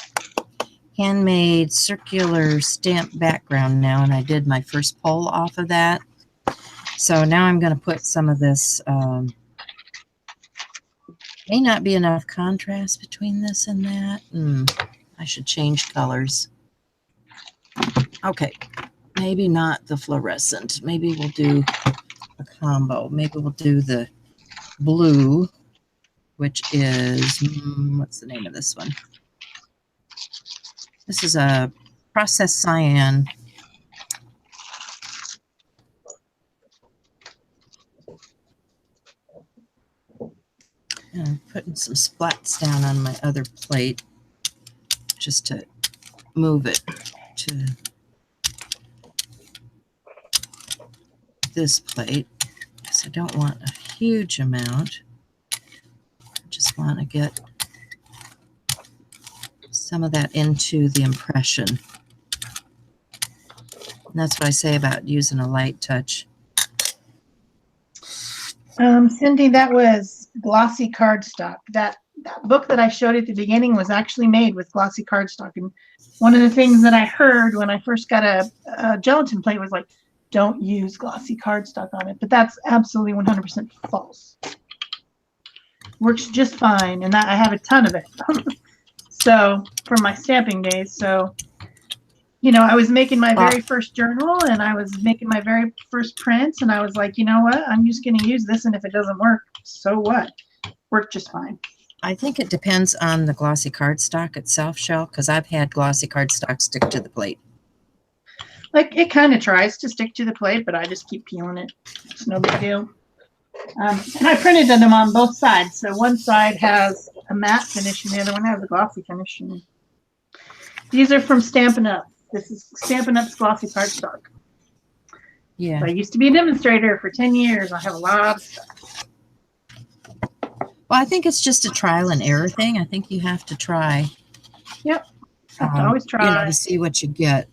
handmade circular stamp background now, and I did my first pull off of that. So now I'm going to put some of this, may not be enough contrast between this and that. I should change colors. Okay, maybe not the fluorescent. Maybe we'll do a combo. Maybe we'll do the blue, which is, what's the name of this one? This is a processed cyan. And I'm putting some splats down on my other plate just to move it to this plate. Because I don't want a huge amount. I just want to get some of that into the impression. And that's what I say about using a light touch. Cindy, that was glossy cardstock. That book that I showed at the beginning was actually made with glossy cardstock. And one of the things that I heard when I first got a gelatin plate was like, don't use glossy cardstock on it. But that's absolutely 100% false. Works just fine. And I have a ton of it. So for my stamping days. So, you know, I was making my very first journal, and I was making my very first prints, and I was like, you know what? I'm just going to use this, and if it doesn't work, so what? Worked just fine. I think it depends on the glossy cardstock itself, Shell, because I've had glossy cardstock stick to the plate. Like, it kind of tries to stick to the plate, but I just keep peeling it. It's no big deal. And I printed them on both sides. So one side has a matte finish, and the other one has a glossy finish. And these are from Stampin' Up. This is Stampin' Up's glossy cardstock. Yeah. So I used to be a demonstrator for 10 years. I have a lot of stuff. Well, I think it's just a trial and error thing. I think you have to try. Yep. Have to always try. You know, to see what you get.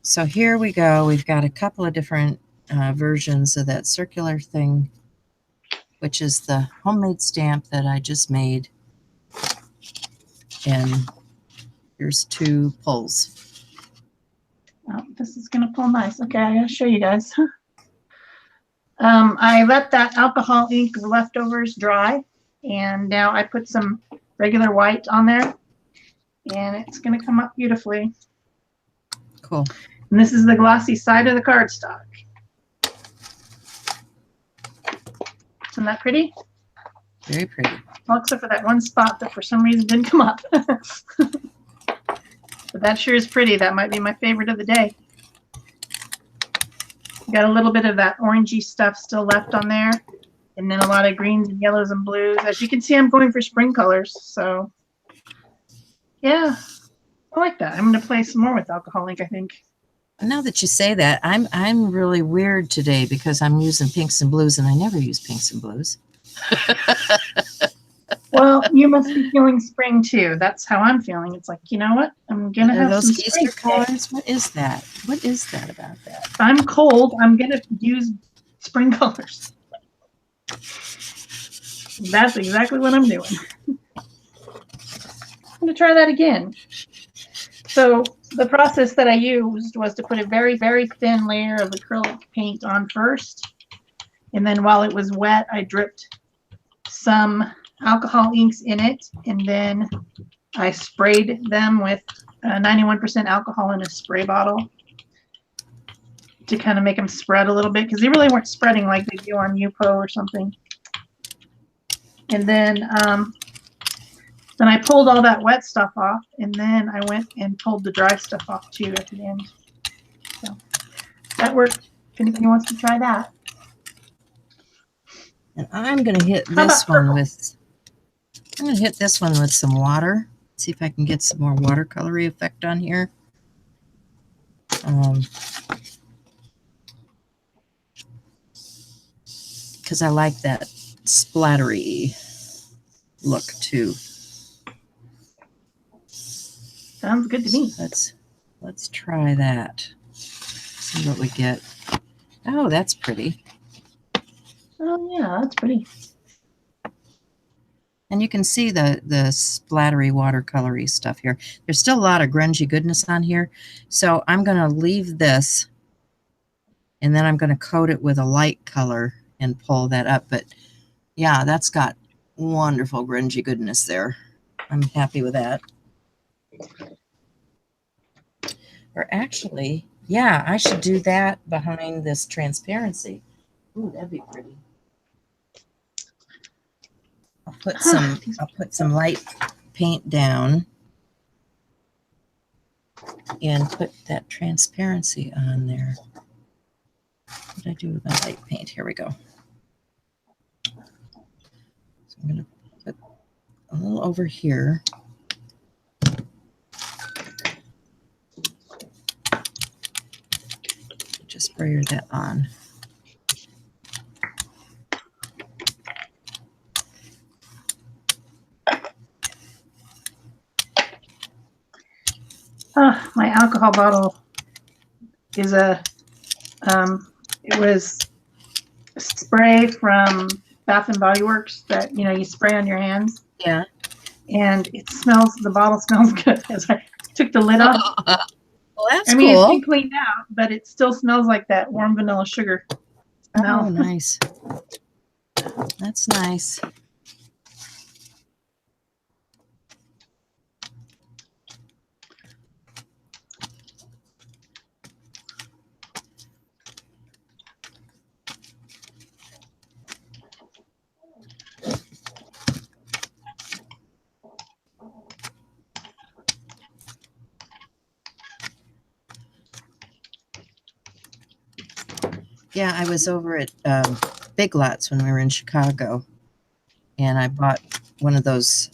So here we go. We've got a couple of different versions of that circular thing, which is the homemade stamp that I just made. And here's 2 pulls. Oh, this is going to pull nice. Okay, I gotta show you guys. I let that alcohol ink leftovers dry, and now I put some regular white on there, and it's going to come up beautifully. Cool. And this is the glossy side of the cardstock. Isn't that pretty? Very pretty. Well, except for that one spot that for some reason didn't come up. But that sure is pretty. That might be my favorite of the day. Got a little bit of that orangey stuff still left on there. And then a lot of greens and yellows and blues. As you can see, I'm going for spring colors. So, yeah, I like that. I'm going to play some more with alcohol ink, I think. Now that you say that, I'm really weird today because I'm using pinks and blues, and I never use pinks and blues. Well, you must be feeling spring too. That's how I'm feeling. It's like, you know what? I'm gonna have those some Easter spring today. colors. What is that? What is that about that? If I'm cold, I'm gonna use spring colors. That's exactly what I'm doing. I'm gonna try that again. So the process that I used was to put a very, very thin layer of acrylic paint on first. And then while it was wet, I dripped some alcohol inks in it. And then I sprayed them with 91% alcohol in a spray bottle to kind of make them spread a little bit, because they really weren't spreading like they do on Yupo or something. And then I pulled all that wet stuff off, and then I went and pulled the dry stuff off too at the end. So that worked. If anybody wants to try that. And I'm going to hit this one with, I'm going to hit this one with some water. See if I can get some more watercolory effect on here. Because I like that splattery look too. Sounds good to me. Let's try that. See what we get. Oh, that's pretty. Oh yeah, that's pretty. And you can see the splattery watercolory stuff here. There's still a lot of grungy goodness on here. So I'm going to leave this, and then I'm going to coat it with a light color and pull that up. But yeah, that's got wonderful grungy goodness there. I'm happy with that. Or actually, yeah, I should do that behind this transparency. Ooh, that'd be pretty. I'll put some light paint down and put that transparency on there. What did I do with my light paint? Here we go. So I'm going to put a little over here. Just spray that on. My alcohol bottle is it was spray from Bath and Body Works that, you know, you spray on your hands. Yeah. And the bottle smells good. As I took the lid off. Well, that's I mean, cool. It's been cleaned out, but it still smells like that warm vanilla sugar smell. Oh, nice. That's nice. Yeah, I was over at Big Lots when we were in Chicago, and I bought one of those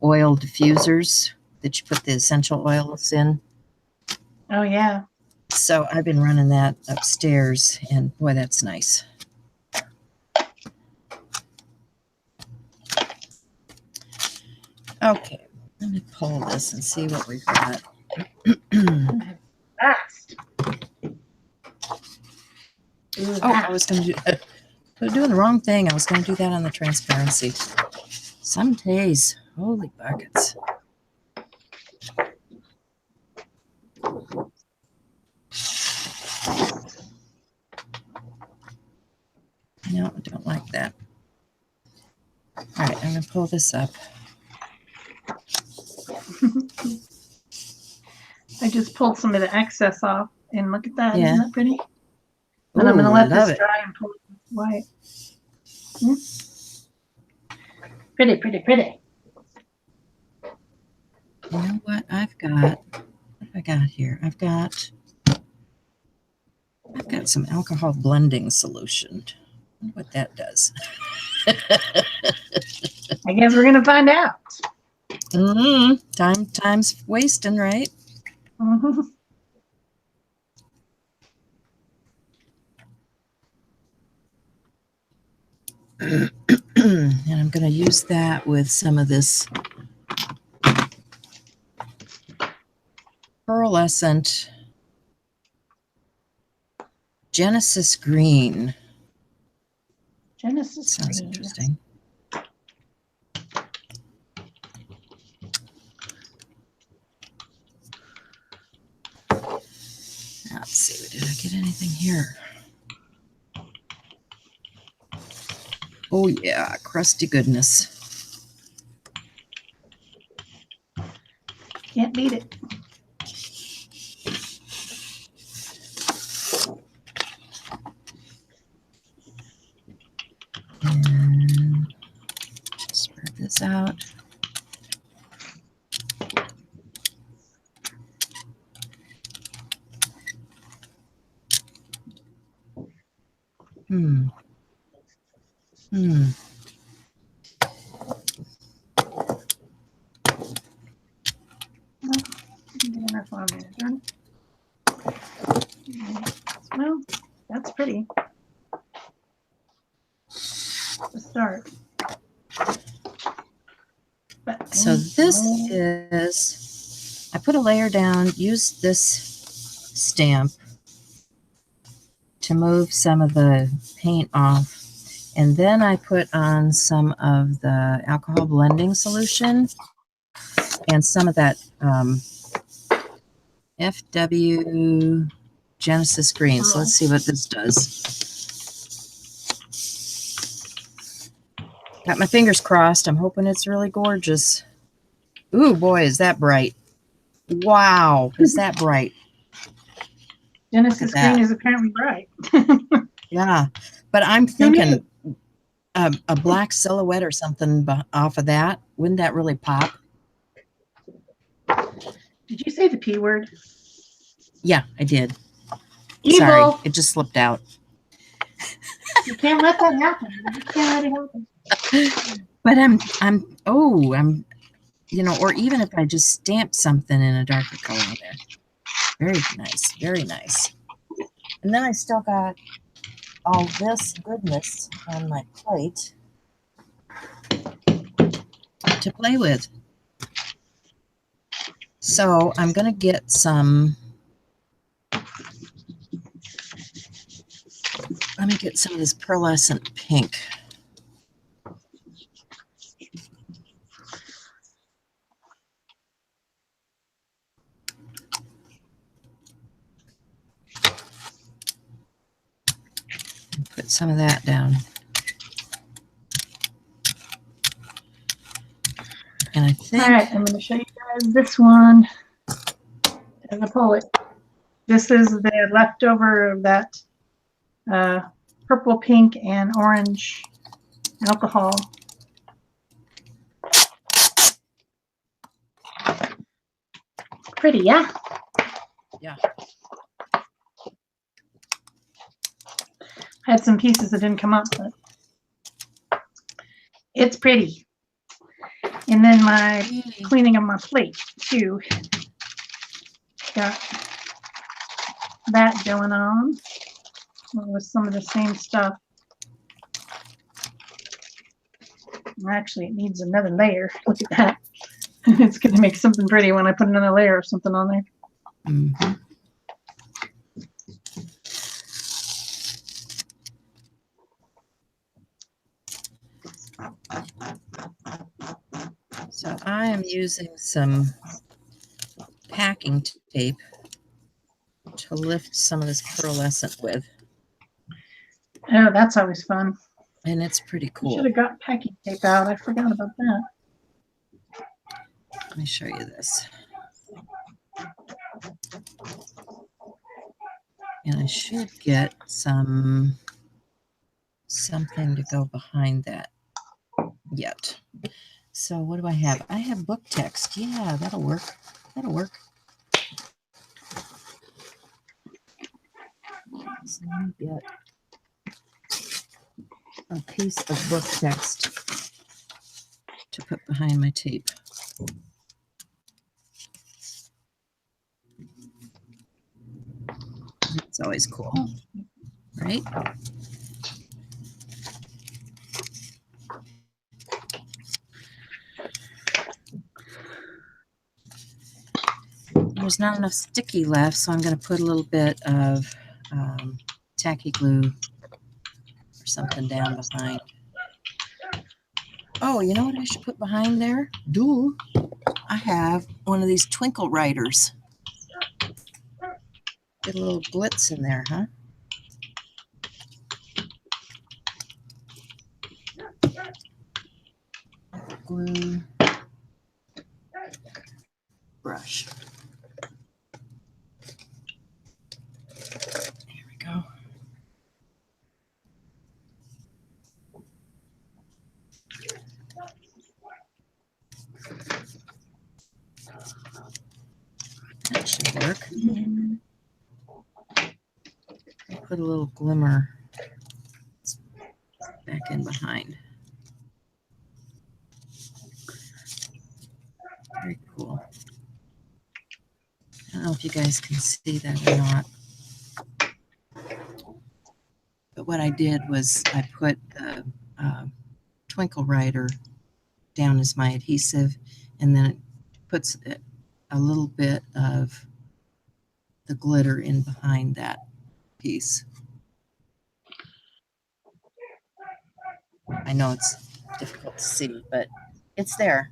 oil diffusers that you put the essential oils in. Oh, yeah. So I've been running that upstairs, and boy, that's nice. Okay, let me pull this and see what we've got. Ah, Oh, that. I was going to do, I was doing the wrong thing. I was going to do that on the transparency. Some days, holy buckets. No, I don't like that. All right, I'm going to pull this up. I just pulled some of the excess off, and look at that. Yeah. Isn't that pretty? And I'm going to Ooh, let love this it. dry and pull it white. Pretty, pretty, pretty. You know what I've got? What have I got here? I've got some alcohol blending solution. I wonder what that does. I guess we're going to find out. Time's wasting, right? Mhm. And I'm going to use that with some of this pearlescent Genesis green. Genesis Sounds green. interesting. Let's see, did I get anything here? Oh yeah, crusty goodness. Can't beat it. And spread this out. Hmm. Enough on there, darn it. Well, that's pretty. To start. But So this is, I put a layer down, used this stamp to move some of the paint off. And then I put on some of the alcohol blending solution and some of that FW Genesis green. So let's see what this does. Got my fingers crossed. I'm hoping it's really gorgeous. Ooh, boy, is that bright. Wow, is that bright. Genesis green is apparently bright. Yeah, but I'm thinking a black silhouette or something off of that. Wouldn't that really pop? Did you say the P word? Yeah, I did. Evil. Sorry, it just slipped out. You can't let that happen. You can't let it happen. But I'm, you know, or even if I just stamp something in a darker color there. Very nice, very nice. And then I still got all this goodness on my plate to play with. So I'm going to get some, let me get some of this pearlescent pink. Put some of that down. And I think... All right, I'm going to show you guys this one as a poet. This is the leftover of that purple, pink, and orange alcohol. Pretty, yeah? Yeah. I had some pieces that didn't come up, but it's pretty. And then my cleaning of my plate, too. Got that going on with some of the same stuff. Actually, it needs another layer. Look at that. It's going to make something pretty when I put another layer of something on there. Mm-hmm. So I am using some packing tape to lift some of this pearlescent with, Oh, that's always fun. and it's pretty I cool. should have got packing tape out. I forgot about that. Let me show you this. And I should get something to go behind that yet. So what do I have? I have book text. Yeah, that'll work. That'll work. So let me get a piece of book text to put behind my tape. It's always cool, right? There's not enough sticky left, so I'm going to put a little bit of tacky glue or something down behind. Oh, you know what I should put behind there? I have one of these twinkle writers. Get a little glitz in there, huh? Glue brush. Here we go. That should work. Put a little glimmer back in behind. Very cool. I don't know if you guys can see that or not. But what I did was I put the twinkle writer down as my adhesive, and then it puts a little bit of the glitter in behind that piece. I know it's difficult to see, but it's there.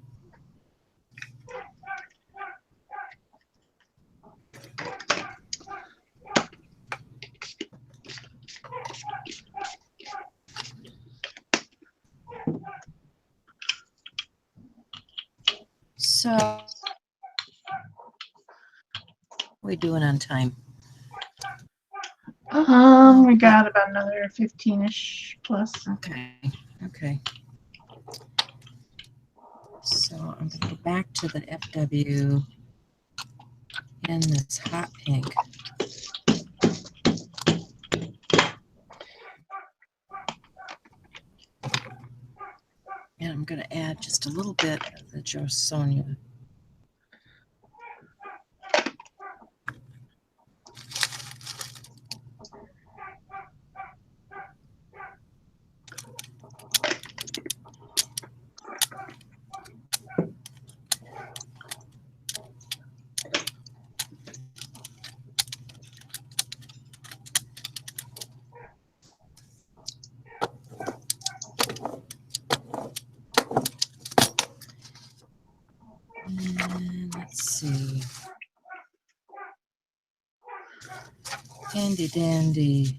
So, what are we doing on time? We got about another 15-ish plus. Okay. So I'm going to go back to the FW in this hot pink. And I'm going to add just a little bit of the Jo Sonja. And let's see. Handy dandy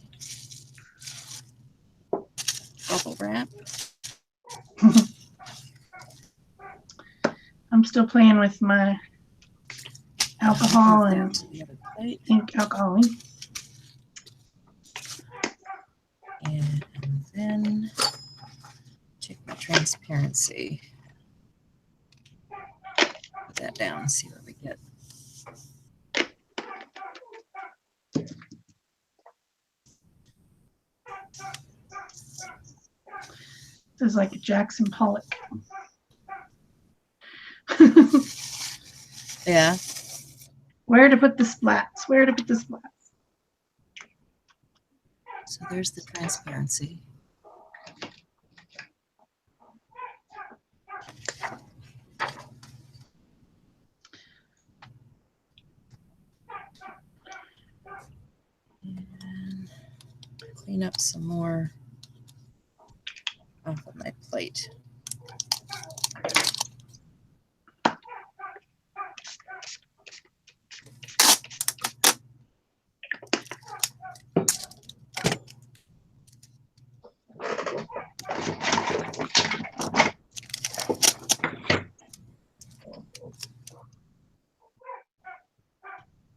bubble wrap. I'm still playing with my alcohol and ink alcohol. And then take my transparency. Put that down and see what we get. This is like a Jackson Pollock. Yeah. Where to put the splats? Where to put the splats? So there's the transparency. And clean up some more off of my plate. plate.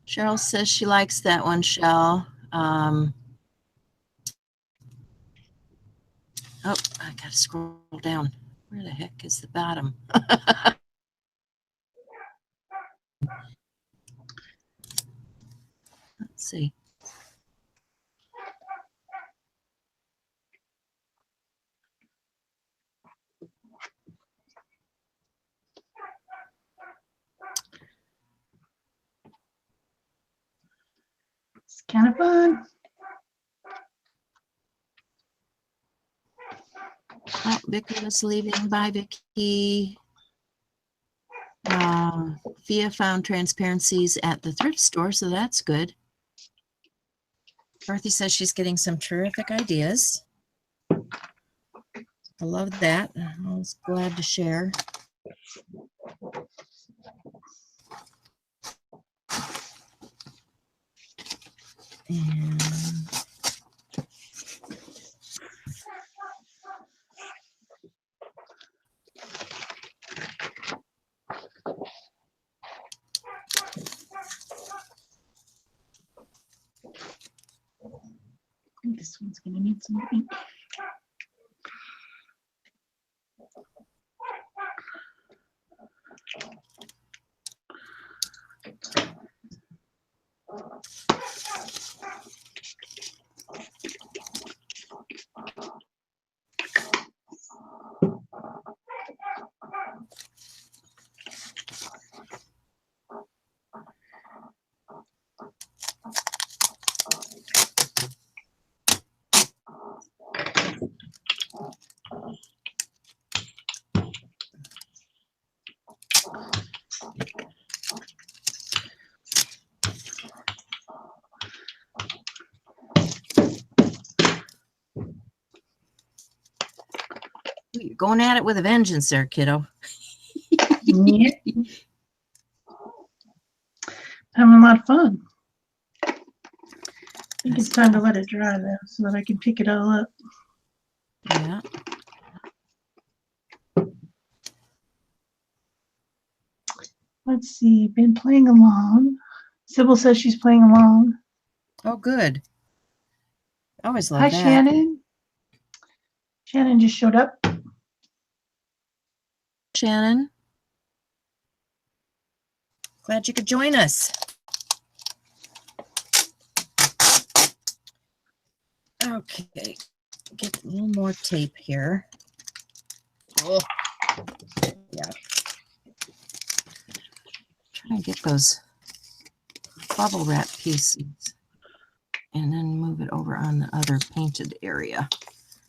Cheryl says she likes that one, Shell. Oh, I gotta scroll down. Where the heck is the bottom? Let's see. It's kind of fun. Oh, Vicky was leaving. Bye, Vicky. Fia found transparencies at the thrift store, so that's good. Dorothy says she's getting some terrific ideas. I love that. I was glad to share. And This one's going to need some ink. you're going at it with a vengeance there, kiddo. Yeah. Having a lot of fun. I think it's time to let it dry though, so that I can pick it all up. Yeah. Let's see, been playing along. Sybil says she's playing along. Oh, good. I always love Hi, that. Shannon. Shannon just showed up. Shannon. Glad you could join us. Okay, get a little more tape here. Oh, yeah. Try and get those bubble wrap pieces and then move it over on the other painted area.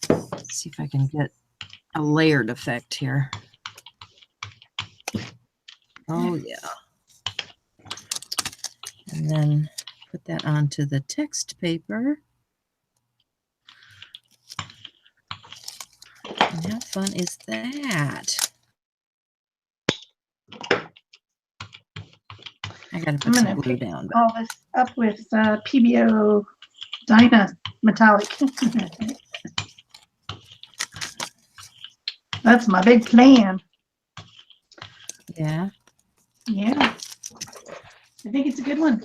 Let's see if I can get a layered effect here. Oh, yeah. And then put that onto the text paper. And how fun is that? I gotta put some glue down. But All this up with PBO Dyna metallic. That's my big plan. yeah. Yeah. I think it's a good one.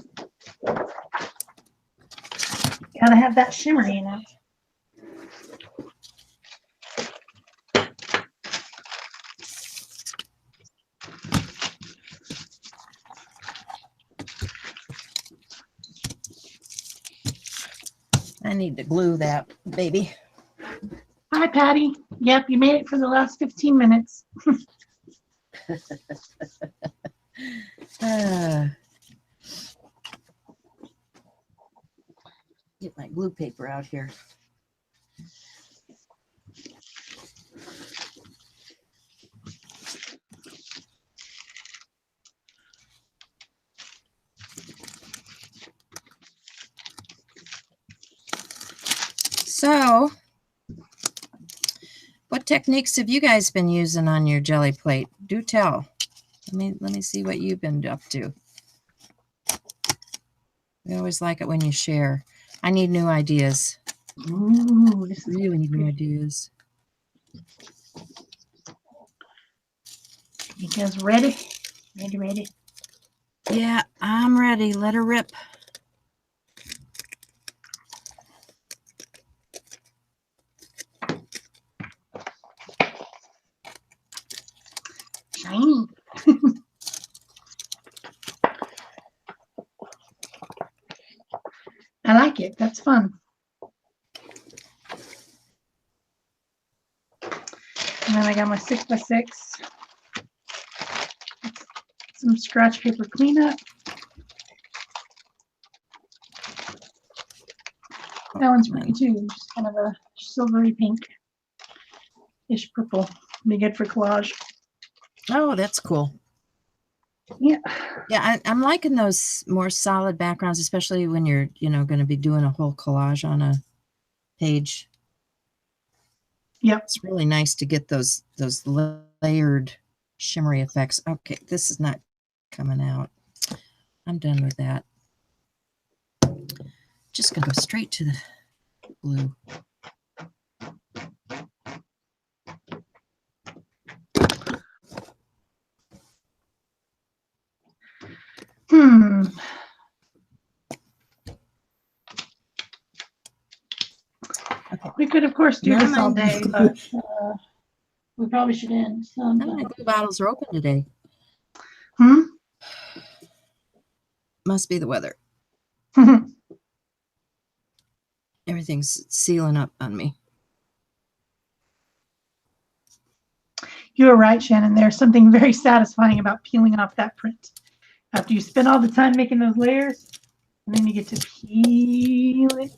Gotta have that shimmer, you know. I need to glue that, baby. Hi, Patty. Yep, you made it for the last 15 minutes. Get my glue paper out here. So, what What techniques have you guys been using on your jelly plate? Do tell. Let me see what you've been up to. We always like it when you share. I need new ideas. Ooh, this is Really need new good. ideas. You guys ready? Ready? Yeah, I'm ready. Let her rip. Shiny. I like it. That's fun. And then I got my 6x6. Some scratch paper cleanup. That one's pretty too. Just kind of a silvery pink-ish purple. Be good for collage. Oh, that's cool. Yeah. Yeah, I'm liking those more solid backgrounds, especially when you're, going to be doing a whole collage on a page. Yep. It's really nice to get those layered shimmery effects. Okay, this is not coming out. I'm done with that. Just gonna go straight to the blue. Okay. We could, of course, do this all day, but we probably should end. None of my glue bottles are open today. Must be the weather. Everything's sealing up on me. You were right, Shannon. There's something very satisfying about peeling off that print. After you spend all the time making those layers, and then you get to peel it.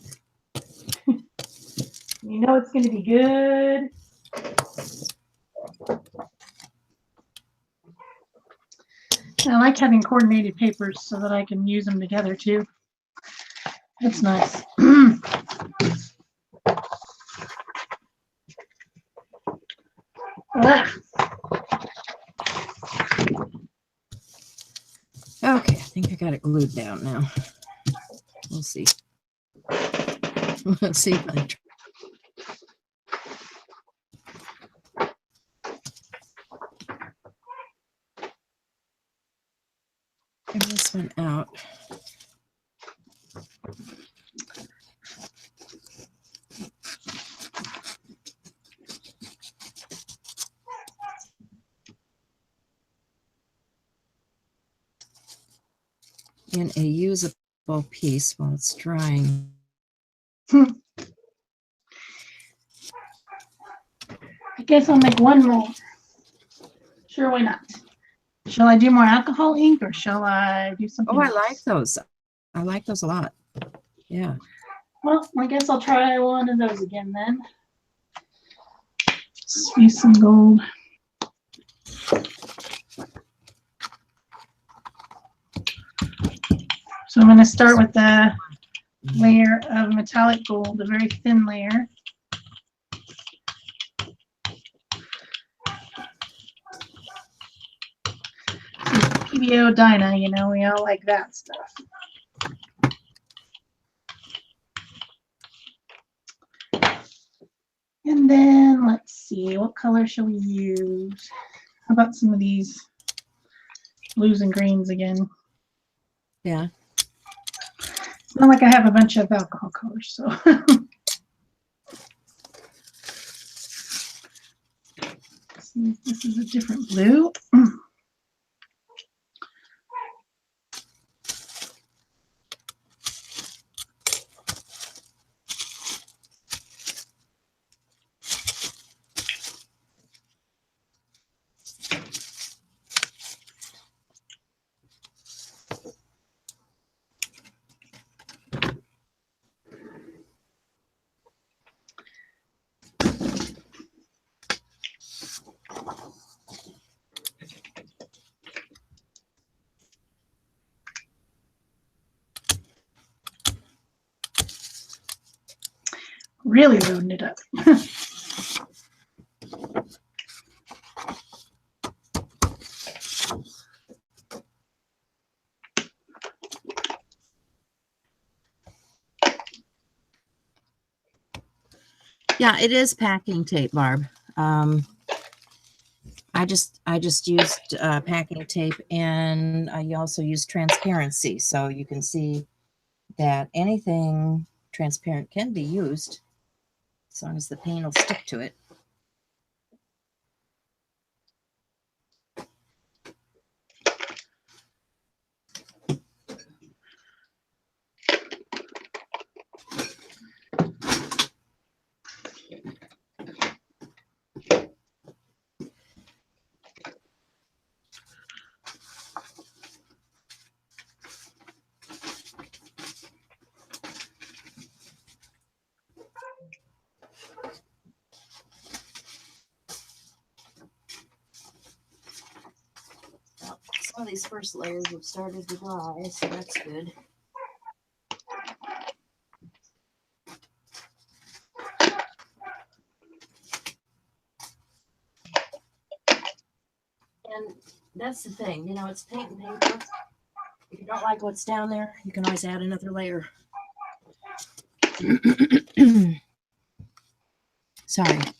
You know it's going to be good. And I like having coordinated papers so that I can use them together too. That's nice. Okay, I think I got it glued down now. We'll see. Let's see if I try. Bring this one out. In a usable piece while it's drying. I guess I'll make one more. Sure, why not? Shall I do more alcohol ink or shall I do something Oh, I else? like those. I like those a lot. Yeah. Well, I guess I'll try one of those again then. Just use some gold. So I'm going to start with the layer of metallic gold, a very thin layer. PBO Dyna, you know, we all like that stuff. And then let's see, what color shall we use? How about some of these blues and greens again? Yeah. It's not like I have a bunch of alcohol colors, so. This is a different blue. Really loading it up. Yeah, it is packing tape, Barb. I just used packing tape, and I also used transparency, so you can see that anything transparent can be used as long as the paint will stick to it. Some of these first layers have started to dry, so that's good. And that's the thing, you know, it's paint and paper. If you don't like what's down there, you can always add another layer. Sorry, I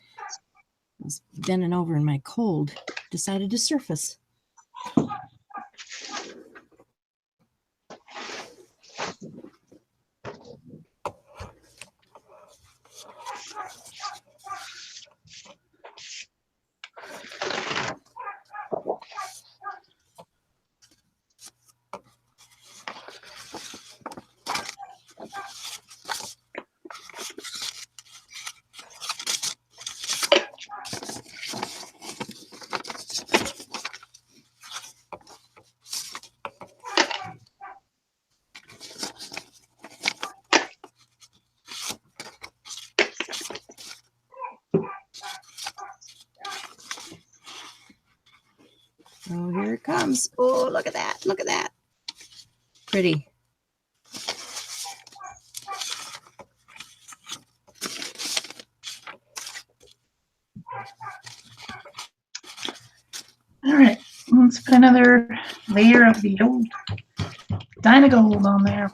was bending over and my cold decided to surface. Oh, here it comes. Oh, look at that. Look at that. Pretty. All right, let's put another layer of the old Dynagold on there.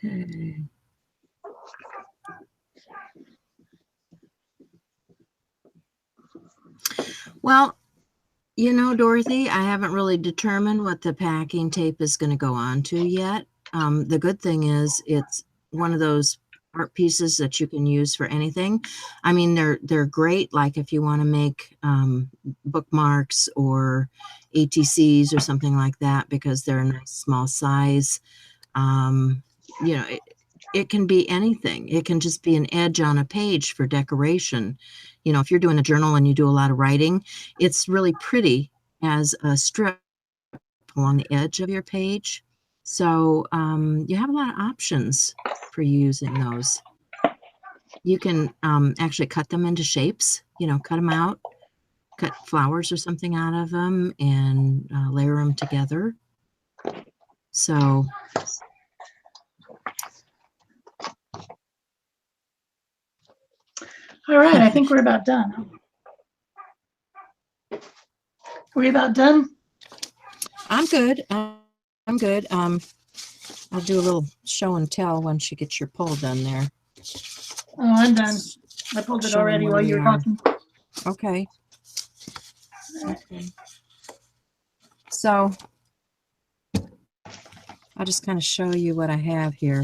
Okay. Well, you know, Dorothy, I haven't really determined what the packing tape is going to go on to yet. The good thing is it's one of those art pieces that you can use for anything. I mean, they're great, like if you want to make bookmarks or ATCs or something like that, because they're a nice small size. You know, it can be anything. It can just be an edge on a page for decoration. You know, if you're doing a journal and you do a lot of writing, it's really pretty as a strip along the edge of your page. So you have a lot of options for using those. You can actually cut them into shapes, you know, cut them out, cut flowers or something out of them and layer them together. So All right, I think we're about done. Are we about done? I'm good. I'm good. I'll do a little show and tell once you get your pull done there. Oh, I'm done. I pulled it Show 'em already where while we you were are. talking. Okay. Okay. So I'll just kind of show you what I have here.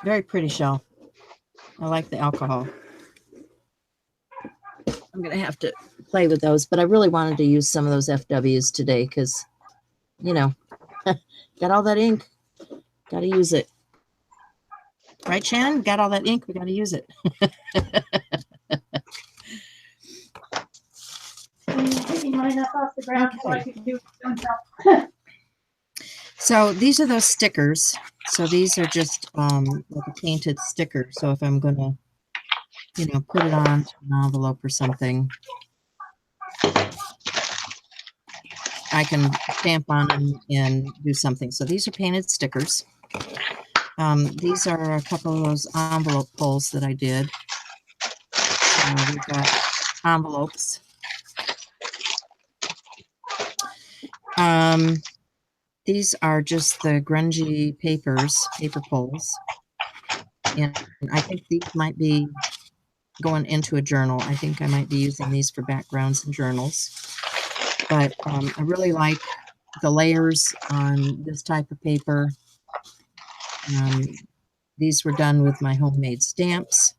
Very pretty shell. I like the alcohol. I'm going to have to play with those, but I really wanted to use some of those FWs today because, you know, got all that ink. Got to use it. Right, Shannon? Got all that ink? We got to use it. Picking mine up off the ground so I can do it myself. So these are those stickers. So these are just like a painted sticker. So if I'm going to, you know, put it on an envelope or something, I can stamp on them and do something. So these are painted stickers. These are a couple of those envelope pulls that I did. So we've got envelopes. These are just the grungy paper pulls. And I think these might be going into a journal. I think I might be using these for backgrounds and journals. But I really like the layers on this type of paper. These were done with my homemade stamps.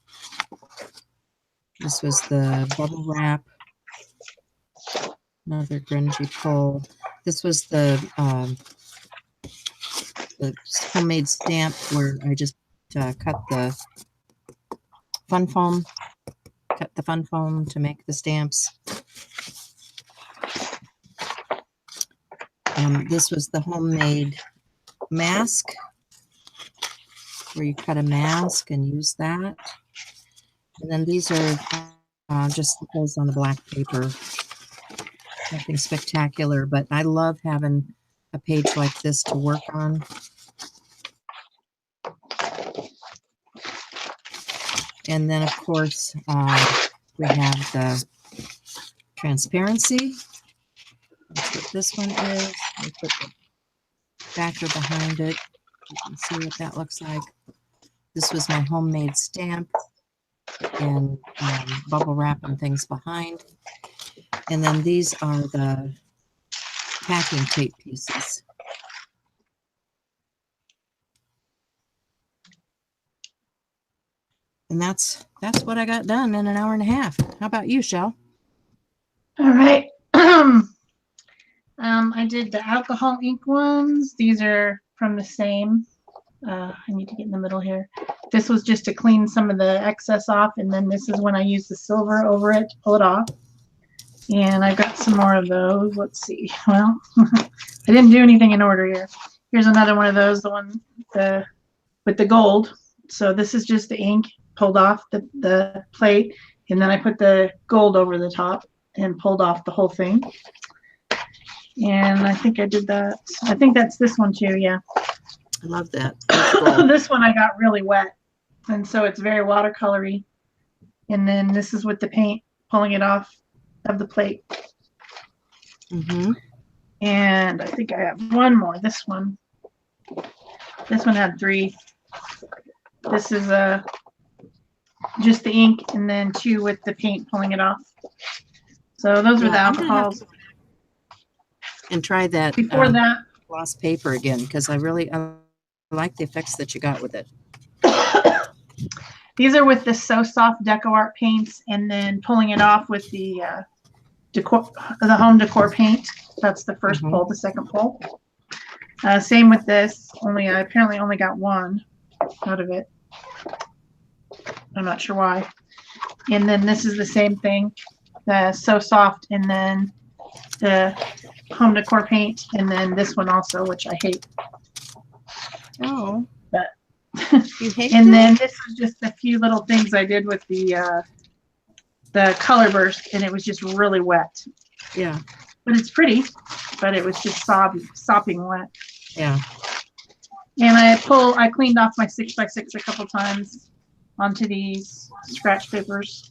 This was the bubble wrap. Another grungy pull. This was the homemade stamp where I just cut the fun foam to make the stamps. This was the homemade mask where you cut a mask and use that. And then these are just pulls on the black paper. Nothing spectacular, but I love having a page like this to work on. And then, of course, we have the transparency. That's what this one is. I put the backer behind it. You can see what that looks like. This was my homemade stamp and bubble wrap and things behind. And then these are the packing tape pieces. And that's what I got done in an hour and a half. How about you, Shell? All right. I did the alcohol ink ones. These are from the same. I need to get in the middle here. This was just to clean some of the excess off, and then this is when I use the silver over it to pull it off. And I've got some more of those. Let's see. Well, I didn't do anything in order here. Here's another one of those, the one with the gold. So this is just the ink pulled off the plate, and then I put the gold over the top and pulled off the whole thing. And I think I did that. I think that's this one too, yeah. I love that. This one I got really wet, and so it's very watercolory. And then this is with the paint, pulling it off of the plate. Mm-hmm. And I think I have one more. This one had 3. This is just the ink, and then 2 with the paint pulling it off. So those were the alcohols. And try that before that gloss paper again, because I like the effects that you got with it. These are with the So Soft Deco Art paints, and then pulling it off with the home decor paint. That's the first pull. The second pull. Same with this. Only I apparently only got 1 out of it. I'm not sure why. And then this is the same thing. The So Soft, and then the home decor paint, and then this one also, which I hate. Oh, but you hate and that? then this was just a few little things I did with the color burst, and it was just really wet. Yeah, but it's pretty, but it was just sopping wet. Yeah. And I cleaned off my 6x6 a couple times onto these scratch papers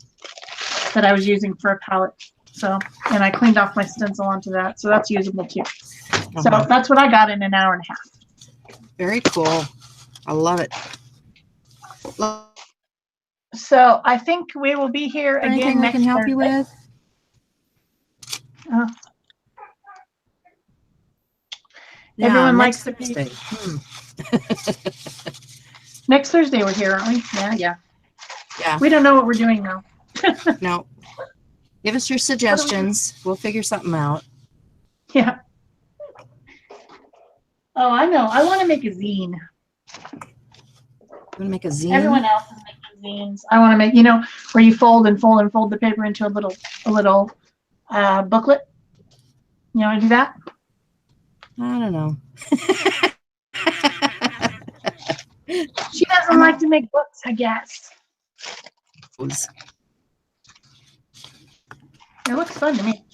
that I was using for a palette. So, and I cleaned off my stencil onto that. So that's usable too. So that's what I got in an hour and a half. Very cool. I love it. So I think we will be here again next Anything I can help you with? Everyone likes the Thursday. Next Thursday we're here, aren't we? Yeah. Yeah. We don't know what we're doing though. No. Give us your suggestions. We'll figure something out. Yeah. Oh, I know. I want to make a zine. You want to make a zine? Everyone else is making zines. I want to make, where you fold and fold and fold the paper into a little booklet. You want to do that? I don't know. She doesn't like to make books, I guess. It looks fun to me.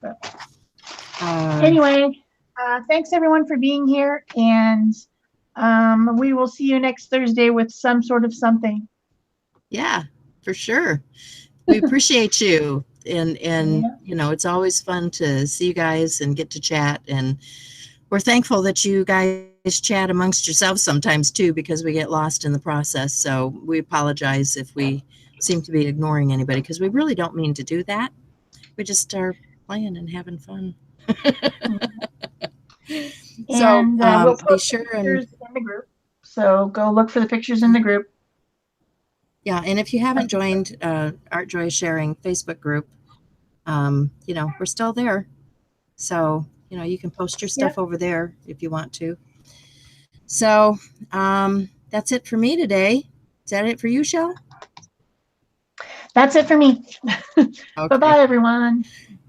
But anyway, thanks everyone for being here, and we will see you next Thursday with some sort of something. Yeah, for sure. We appreciate you, and Yeah. it's always fun to see you guys and get to chat, and we're thankful that you guys chat amongst yourselves sometimes too, because we get lost in the process. So we apologize if we seem to be ignoring anybody, because we really don't mean to do that. We just are playing and having fun. And we'll be post sure pictures in the group. So go look for the pictures in the group. Yeah, and if you haven't joined Art Joy Sharing Facebook group, we're still there. So, you can post your stuff over there if you want to. So that's it for me today. Is that it for you, Shell? That's it for me. Okay. Bye-bye, everyone.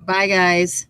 Bye, guys.